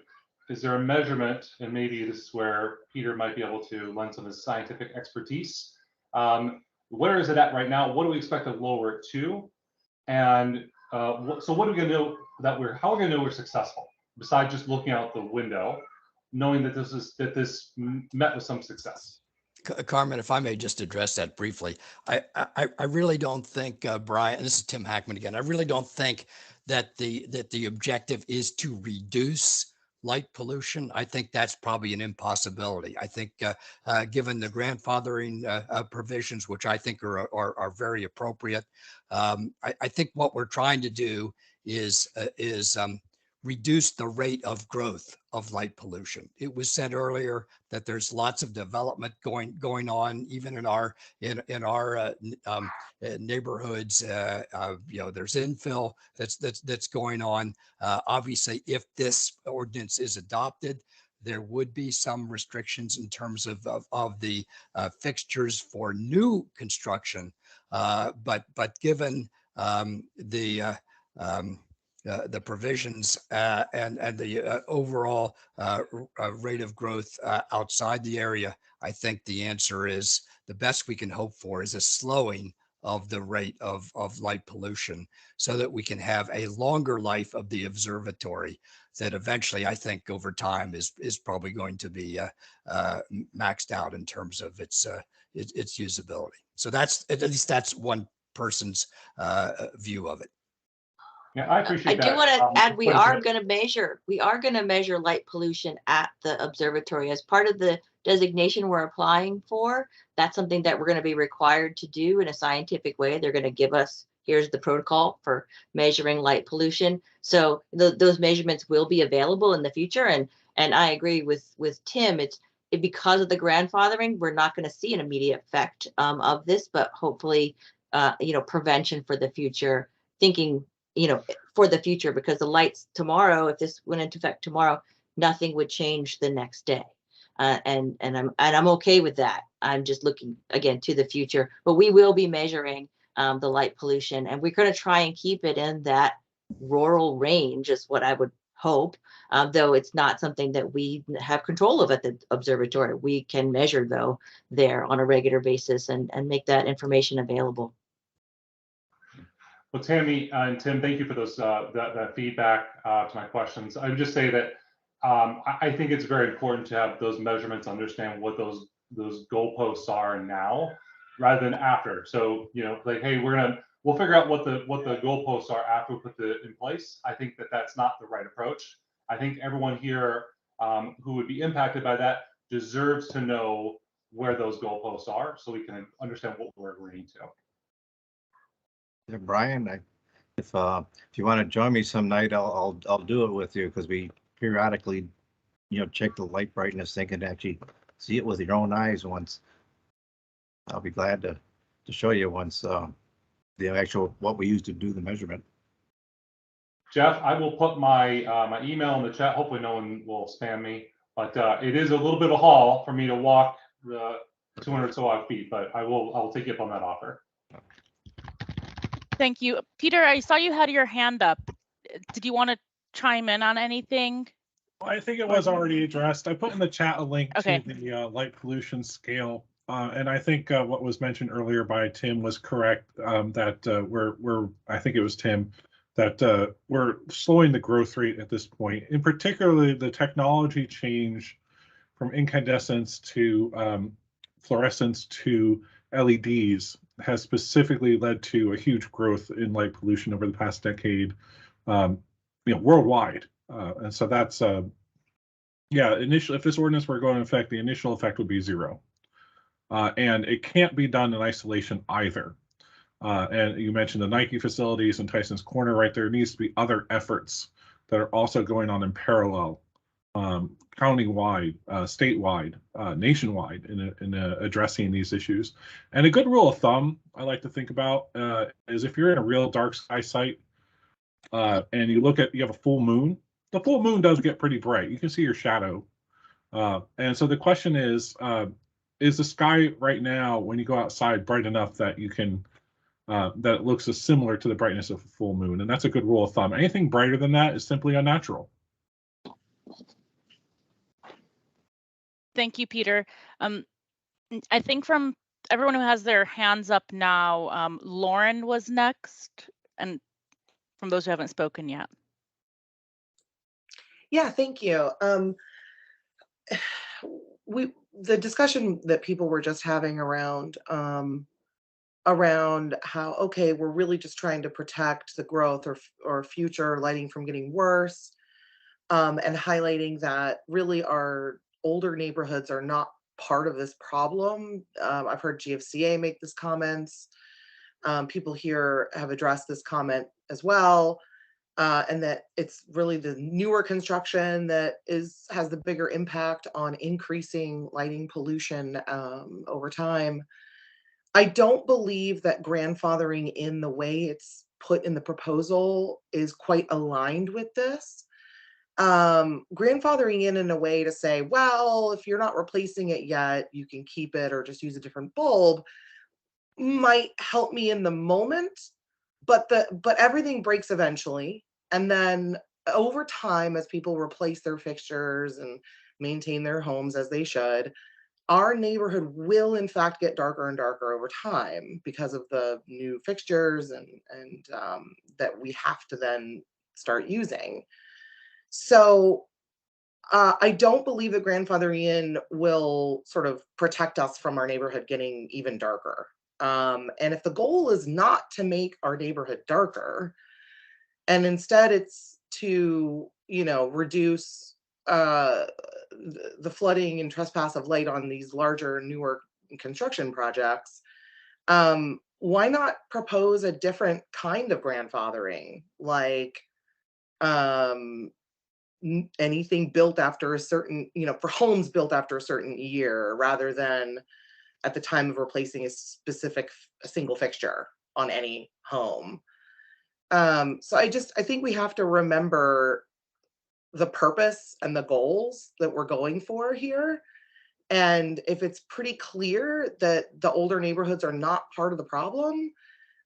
Is there a measurement, and maybe this is where Peter might be able to lend some of his scientific expertise. Where is it at right now? What do we expect to lower it to? And so what are we going to know how are we going to know we're successful besides just looking out the window, knowing that this met with some success? Carmen, if I may just address that briefly, I really don't think, Brian, this is Tim Hackman again. I really don't think that the objective is to reduce light pollution. I think that's probably an impossibility. I think given the grandfathering provisions, which I think are very appropriate, I think what we're trying to do is reduce the rate of growth of light pollution. It was said earlier that there's lots of development going on even in our neighborhoods. There's infill that's going on. Obviously, if this ordinance is adopted, there would be some restrictions in terms of the fixtures for new construction. But given the provisions and the overall rate of growth outside the area, I think the answer is the best we can hope for is a slowing of the rate of light pollution so that we can have a longer life of the observatory that eventually I think over time is probably going to be maxed out in terms of its usability. So that's, at least that's one person's view of it. Yeah, I I appreciate do that. want to add, we quite a are bit. going to measure light pollution at the observatory as part of the designation we're applying for. That's something that we're going to be required to do in a scientific way. They're going to give us, here's the protocol for measuring light pollution. So those measurements will be available in the future. And I agree with Tim, because of the grandfathering, we're not going to see an immediate effect of this, but hopefully, prevention for the future, thinking, for the future, because the lights tomorrow, if this went into effect tomorrow, nothing would change the next day. And I'm okay with that. I'm just looking again to the future, but we will be measuring the light pollution, and we're going to try and keep it in that rural range is what I would hope. Though it's not something that we have control of at the observatory. We can measure though there on a regular basis and make that information available. Well, Tammy and Tim, thank you for those that feedback to my questions. I would just say that I think it's very important to have those measurements, understand what those goalposts are now, rather than after. So like, hey, we'll figure out what the goalposts are after we put it in place. I think that's not the right approach. I think everyone here who would be impacted by that deserves to know where those goalposts are, so we can understand what we're agreeing to. Yeah, Brian, if you want to join me some night, I'll do it with you, because we periodically, check the light brightness thing and actually see it with your own eyes once. I'll be glad to show you once the actual what we use to do the measurement. Jeff, I will put my my email in the chat. Hopefully no one will spam me, but it is a little bit of a haul for me to walk the 200 so odd feet, but I'll take you up on that offer. Thank you. Peter, I saw you had your hand up. Did you want to chime in on anything? Well, I think it was already addressed. I put in the chat a link Okay. to the light pollution scale. And I think what was mentioned earlier by Tim was correct, that we're, I think it was Tim, that we're slowing the growth rate at this point. In particular, the technology change from incandescents to fluorescence to LEDs has specifically led to a huge growth in light pollution over the past decade, worldwide. And so that's, initially, if this ordinance were going into effect, the initial effect would be 0. And it can't be done in isolation either. And you mentioned the Nike facilities in Tyson's Corner, right? There needs to be other efforts that are also going on in parallel, county-wide, statewide, nationwide, in addressing these issues. And a good rule of thumb I like to think about is if you're in a real dark sky site and you have a full moon, the full moon does get pretty bright. You can see your shadow. And so the question is the sky right now, when you go outside, bright enough that you can that it looks as similar to the brightness of a full moon? And that's a good rule of thumb. Anything brighter than that is simply unnatural. Thank you, Peter. I think from everyone who has their hands up now, Lauren was next, and from those who haven't spoken yet. Yeah, thank you. The discussion that people were just having around how, okay, we're really just trying to protect the growth or future lighting from getting worse, and highlighting that really our older neighborhoods are not part of this problem. I've heard GFCA make this comments. People here have addressed this comment as well, and that it's really the newer construction that has the bigger impact on increasing lighting pollution over time. I don't believe that grandfathering in the way it's put in the proposal is quite aligned with this. grandfathering in a way to say, well, if you're not replacing it yet, you can keep it or just use a different bulb, might help me in the moment, but everything breaks eventually. And then over time, as people replace their fixtures and maintain their homes as they should, our neighborhood will in fact get darker and darker over time because of the new fixtures and that we have to then start using. So I don't believe that grandfathering in will sort of protect us from our neighborhood getting even darker. And if the goal is not to make our neighborhood darker, and instead it's to, reduce the flooding and trespass of light on these larger, newer construction projects, why not propose a different kind of grandfathering, like anything built after a certain, for homes built after a certain year, rather than at the time of replacing a single fixture on any home. So I think we have to remember the purpose and the goals that we're going for here. And if it's pretty clear that the older neighborhoods are not part of the problem,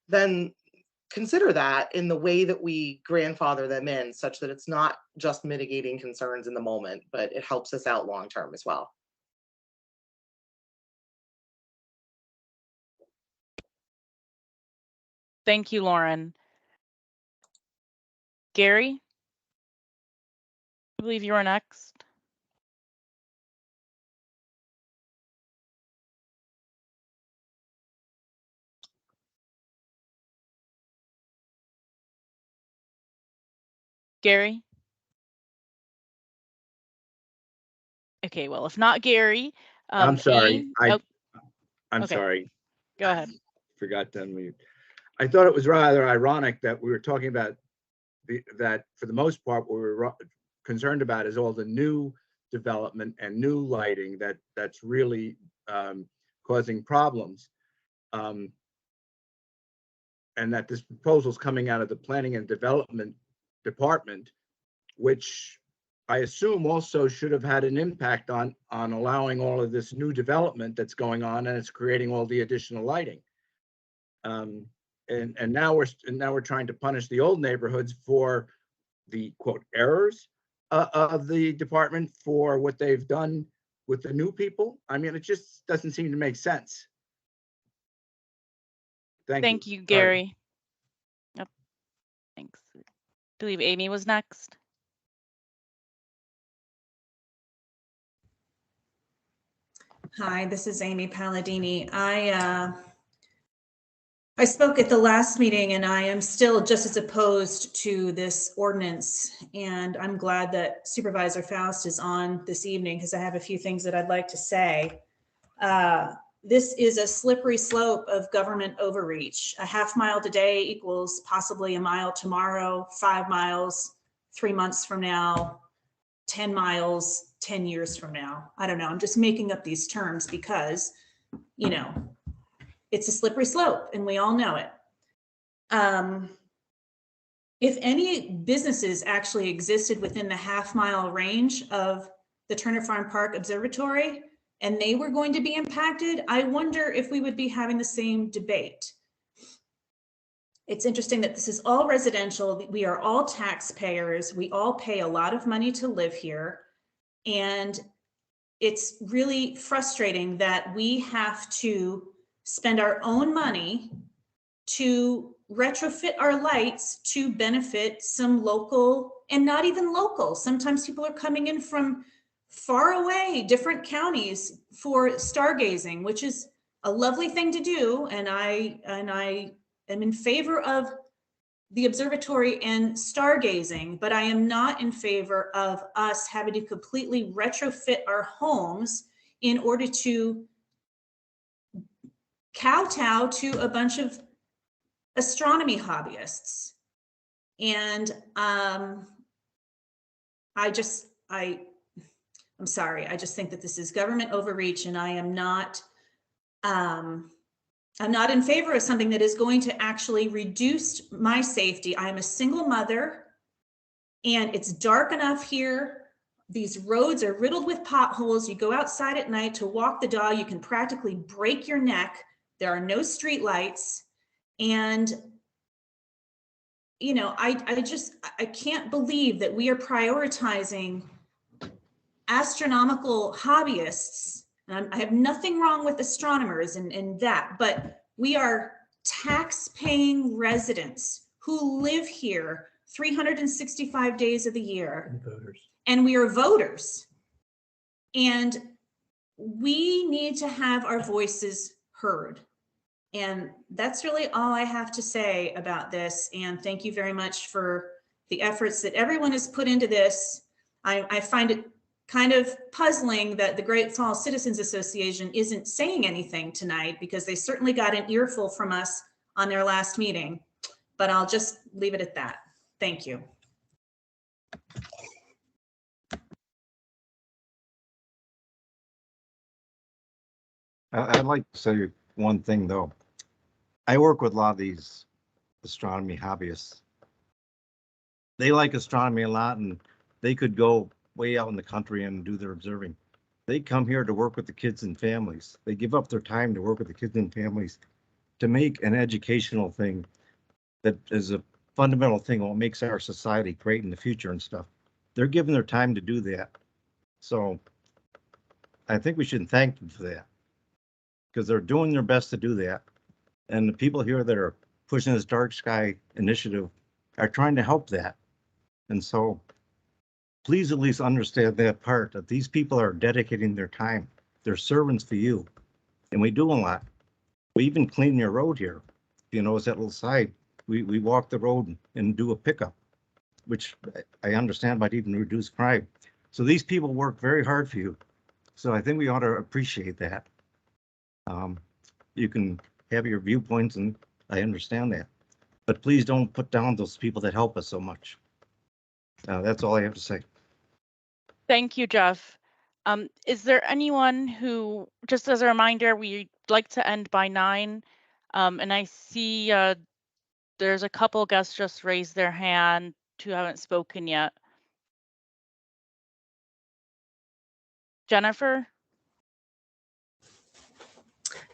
then consider that in the way that we grandfather them in, such that it's not just mitigating concerns in the moment, but it helps us out long term as well. Thank you, Lauren. Gary, I believe you are next. Gary? Okay, well, if not Gary, I'm sorry. Amy? I'm okay. sorry. Go ahead. Forgot to unmute. I thought it was rather ironic that we were talking about that for the most part, what we're concerned about is all the new development and new lighting that's really causing problems. And that this proposal is coming out of the Planning and Development Department, which I assume also should have had an impact on allowing all of this new development that's going on, and it's creating all the additional lighting. And now we're trying to punish the old neighborhoods for the quote errors of the department for what they've done with the new people. I mean, it just doesn't seem to make sense. Thank you, Gary. Yep. Thanks. I believe Amy was next. Hi, this is Amy Palladini. I spoke at the last meeting, and I am still just as opposed to this ordinance. And I'm glad that Supervisor Faust is on this evening, because I have a few things that I'd like to say. This is a slippery slope of government overreach. A half mile today equals possibly a mile tomorrow, 5 miles 3 months from now, 10 miles 10 years from now. I don't know. I'm just making up these terms because, it's a slippery slope and we all know it. If any businesses actually existed within the half mile range of the Turner Farm Park Observatory and they were going to be impacted, I wonder if we would be having the same debate. It's interesting that this is all residential. We are all taxpayers. We all pay a lot of money to live here. And it's really frustrating that we have to spend our own money to retrofit our lights to benefit some local, and not even local. Sometimes people are coming in from far away, different counties for stargazing, which is a lovely thing to do. And I am in favor of the observatory and stargazing, but I am not in favor of us having to completely retrofit our homes in order to kowtow to a bunch of astronomy hobbyists. And I'm sorry, I just think that this is government overreach, and I'm not in favor of something that is going to actually reduce my safety. I am a single mother. And it's dark enough here. These roads are riddled with potholes. You go outside at night to walk the dog, you can practically break your neck. There are no street lights. And, you know, I can't believe that we are prioritizing astronomical hobbyists. And I have nothing wrong with astronomers and that, but we are tax-paying residents who live here 365 days of the year. And voters. And we are voters. And we need to have our voices heard. And that's really all I have to say about this. And thank you very much for the efforts that everyone has put into this. I find it kind of puzzling that the Great Falls Citizens Association isn't saying anything tonight, because they certainly got an earful from us on their last meeting. But I'll just leave it at that. Thank you. I'd like to say one thing though. I work with a lot of these astronomy hobbyists. They like astronomy a lot, and they could go way out in the country and do their observing. They come here to work with the kids and families. They give up their time to work with the kids and families to make an educational thing that is a fundamental thing, what makes our society great in the future and stuff. They're giving their time to do that. So I think we should thank them for that, because they're doing their best to do that. And the people here that are pushing this dark sky initiative are trying to help that. And so please at least understand that part, that these people are dedicating their time. They're servants for you. And we do a lot. We even clean your road here. You know, it's that little side. We walk the road and do a pickup, which I understand might even reduce crime. So these people work very hard for you. So I think we ought to appreciate that. You can have your viewpoints, and I understand that, but please don't put down those people that help us so much. That's all I have to say. Thank you, Jeff. Is there anyone who, just as a reminder, we'd like to end by 9. And I see there's a couple guests just raised their hand who haven't spoken yet. Jennifer?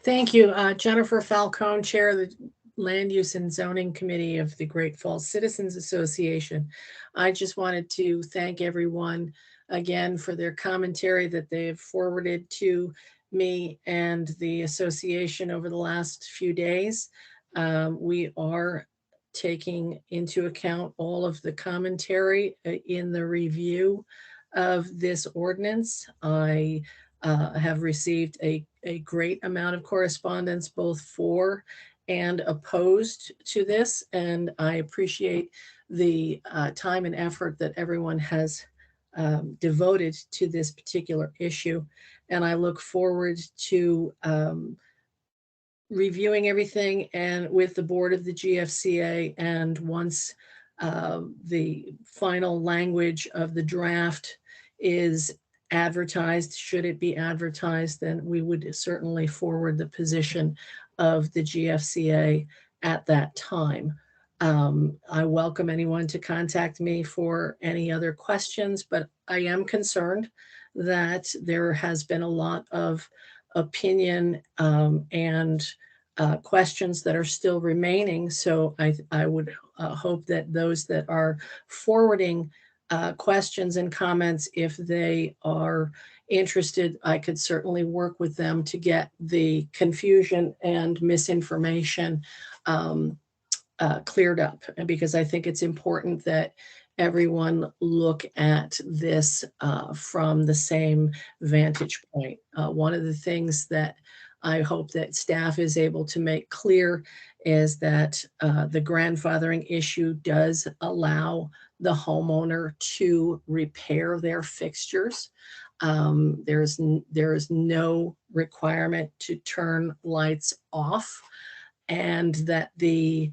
Thank you. Jennifer Falcone, Chair of the Land Use and Zoning Committee of the Great Falls Citizens Association. I just wanted to thank everyone again for their commentary that they have forwarded to me and the association over the last few days. We are taking into account all of the commentary in the review of this ordinance. I have received a great amount of correspondence, both for and opposed to this, and I appreciate the time and effort that everyone has devoted to this particular issue. And I look forward to reviewing everything and with the board of the GFCA, and once the final language of the draft is advertised, should it be advertised, then we would certainly forward the position of the GFCA at that time. I welcome anyone to contact me for any other questions, but I am concerned that there has been a lot of opinion and questions that are still remaining. So I would hope that those that are forwarding questions and comments, if they are interested, I could certainly work with them to get the confusion and misinformation cleared up, because I think it's important that everyone look at this from the same vantage point. One of the things that I hope that staff is able to make clear is that the grandfathering issue does allow the homeowner to repair their fixtures. There is no requirement to turn lights off, and that the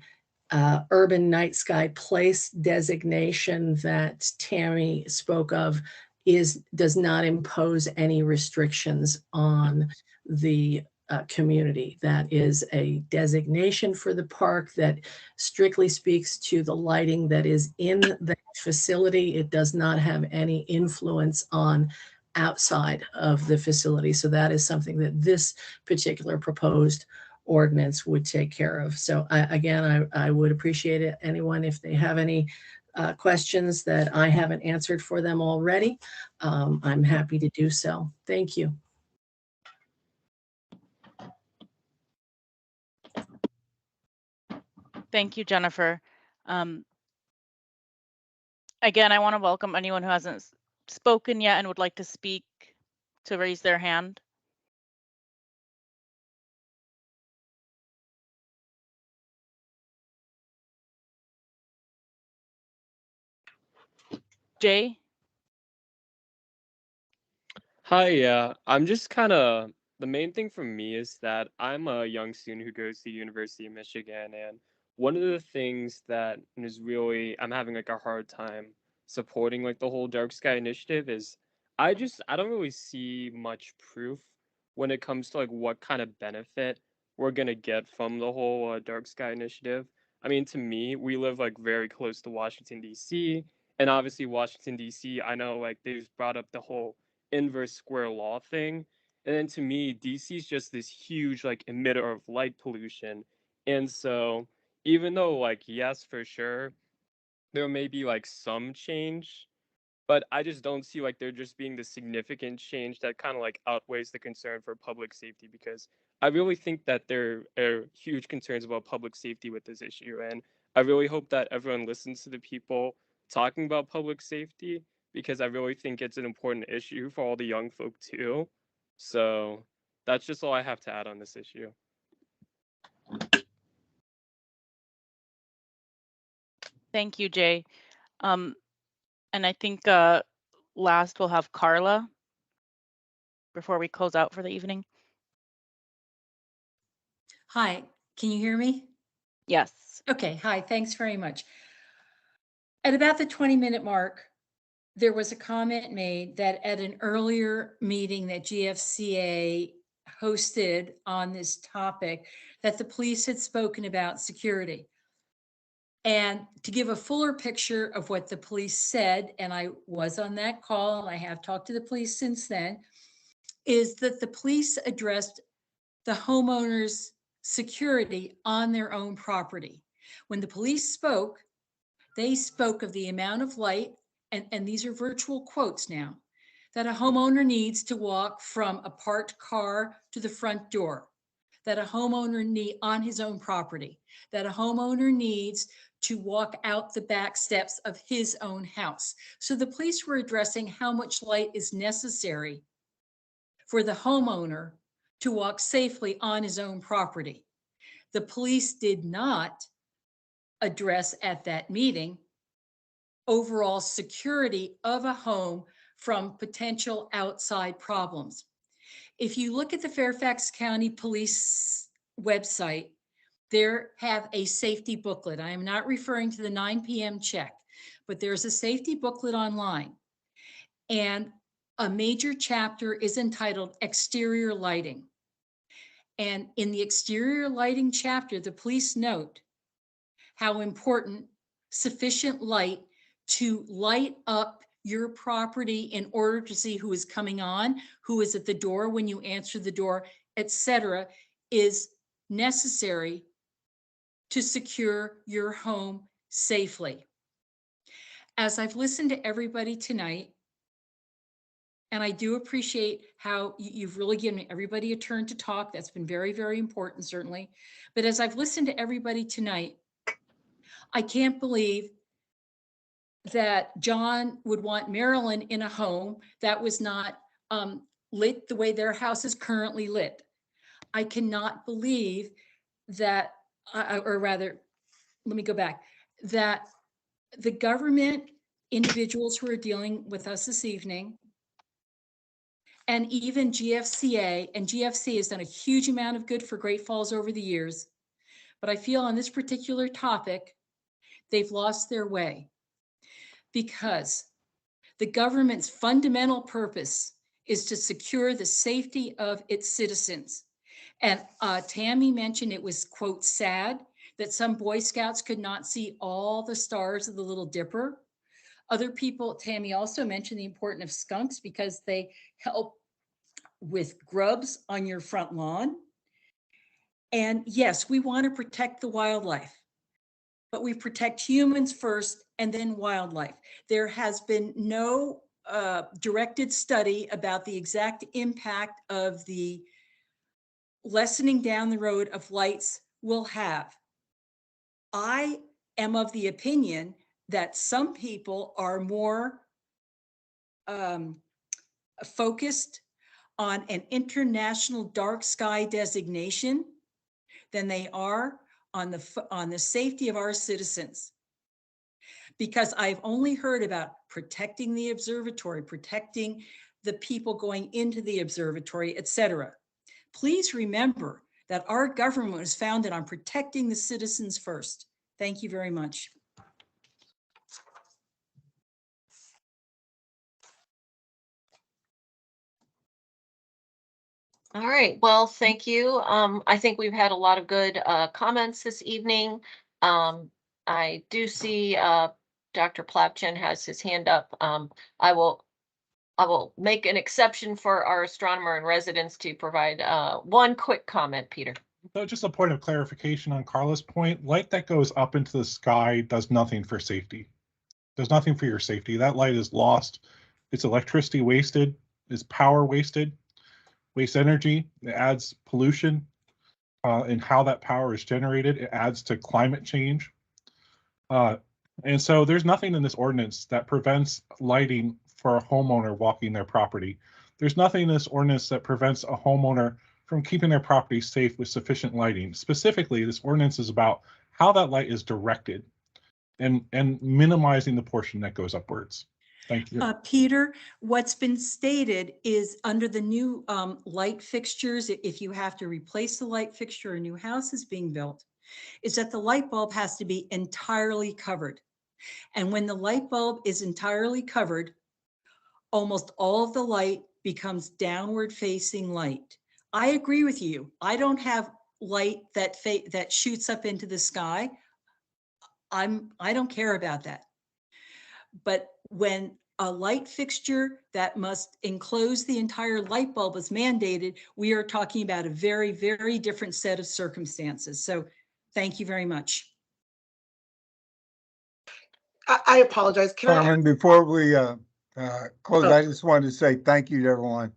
urban night sky place designation that Tammy spoke of does not impose any restrictions on the community. That is a designation for the park that strictly speaks to the lighting that is in the facility. It does not have any influence on outside of the facility. So that is something that this particular proposed ordinance would take care of. So I would appreciate it. Anyone, if they have any questions that I haven't answered for them already, I'm happy to do so. Thank you. Thank you, Jennifer. Again, I want to welcome anyone who hasn't spoken yet and would like to speak to raise their hand. Jay? Hi, yeah. I'm just kind of, the main thing for me is that I'm a young student who goes to the University of Michigan, and one of the things that is really, I'm having like a hard time supporting like the whole Dark Sky Initiative is I don't really see much proof when it comes to like what kind of benefit we're gonna get from the whole Dark Sky Initiative. I mean, to me, we live like very close to Washington, D.C., and obviously Washington, D.C., I know like they've brought up the whole inverse square law thing. And then to me, DC is just this huge like emitter of light pollution. And so even though like yes, for sure, there may be like some change, but I just don't see like there just being the significant change that kind of like outweighs the concern for public safety, because I really think that there are huge concerns about public safety with this issue. And I really hope that everyone listens to the people talking about public safety, because I really think it's an important issue for all the young folk too. So that's just all I have to add on this issue. Thank you, Jay. And I think last we'll have Carla before we close out for the evening. Hi, can you hear me? Yes. Okay, hi, thanks very much. At about the 20-minute mark, there was a comment made that at an earlier meeting that GFCA hosted on this topic, that the police had spoken about security. And to give a fuller picture of what the police said, and I was on that call, and I have talked to the police since then, is that the police addressed the homeowners' security on their own property. When the police spoke, they spoke of the amount of light, and these are virtual quotes now, that a homeowner needs to walk from a parked car to the front door, that a homeowner need on his own property, that a homeowner needs to walk out the back steps of his own house. So the police were addressing how much light is necessary for the homeowner to walk safely on his own property. The police did not address at that meeting overall security of a home from potential outside problems. If you look at the Fairfax County Police website, there have a safety booklet. I am not referring to the 9 p.m. check, but there's a safety booklet online. And a major chapter is entitled Exterior Lighting. And in the exterior lighting chapter, the police note how important sufficient light to light up your property in order to see who is coming on, who is at the door when you answer the door, etc., is necessary to secure your home safely. As I've listened to everybody tonight, and I do appreciate how you've really given everybody a turn to talk. That's been very, very important, certainly. But as I've listened to everybody tonight, I can't believe that John would want Marilyn in a home that was not lit the way their house is currently lit. I cannot believe that, or rather, let me go back, that the government individuals who are dealing with us this evening, and even GFCA, and GFC has done a huge amount of good for Great Falls over the years, but I feel on this particular topic, they've lost their way, because the government's fundamental purpose is to secure the safety of its citizens. And Tammy mentioned it was, quote, sad that some Boy Scouts could not see all the stars of the Little Dipper. Other people, Tammy also mentioned the importance of skunks because they help with grubs on your front lawn. And yes, we want to protect the wildlife, but we protect humans first and then wildlife. There has been no directed study about the exact impact of the lessening down the road of lights will have. I am of the opinion that some people are more focused on an international dark sky designation than they are on the safety of our citizens. Because I've only heard about protecting the observatory, protecting the people going into the observatory, etc. Please remember that our government was founded on protecting the citizens first. Thank you very much. All right, well, thank you. I think we've had a lot of good comments this evening. I do see Dr. Plavchin has his hand up. I will make an exception for our astronomer in residence to provide one quick comment, Peter. So just a point of clarification on Carla's point, light that goes up into the sky does nothing for safety. Does nothing for your safety. That light is lost. It's electricity wasted, it's power wasted, waste energy. It adds pollution in how that power is generated. It adds to climate change. And so there's nothing in this ordinance that prevents lighting for a homeowner walking their property. There's nothing in this ordinance that prevents a homeowner from keeping their property safe with sufficient lighting. Specifically, this ordinance is about how that light is directed and minimizing the portion that goes upwards. Thank you. Peter, what's been stated is under the new light fixtures, if you have to replace the light fixture, a new house is being built, is that the light bulb has to be entirely covered. And when the light bulb is entirely covered, almost all of the light becomes downward facing light. I agree with you. I don't have light that shoots up into the sky. I don't care about that. But when a light fixture that must enclose the entire light bulb is mandated, we are talking about a very, very different set of circumstances. So thank you very much. I apologize. Carmen, before we close, I just wanted to say thank you to everyone.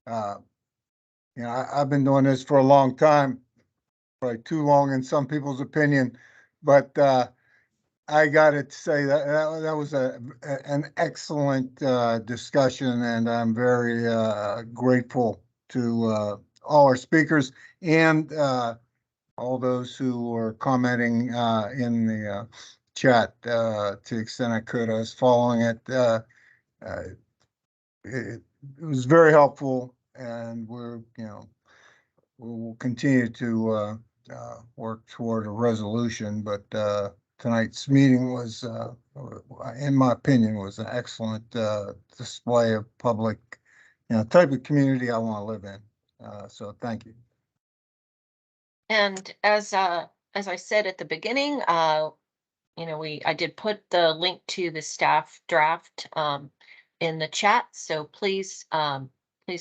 You know, I've been doing this for a long time, probably too long in some people's opinion, but I got to say that was an excellent discussion, and I'm very grateful to all our speakers and all those who were commenting in the chat to the extent I could. I was following it. It was very helpful, and we'll continue to work toward a resolution. But tonight's meeting was, in my opinion, was an excellent display of public, type of community I want to live in. So thank you. And as I said at the beginning, I did put the link to the staff draft in the chat. So please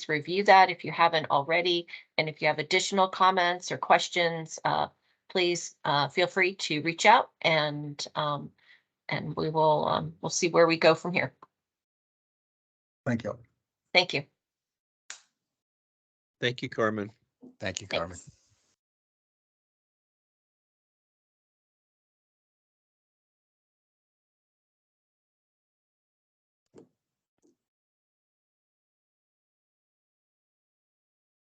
review that if you haven't already. And if you have additional comments or questions, please feel free to reach out, and we will we'll see where we go from here. Thank you. Thank you. Thank you, Carmen. Thank you, Carmen. Thanks.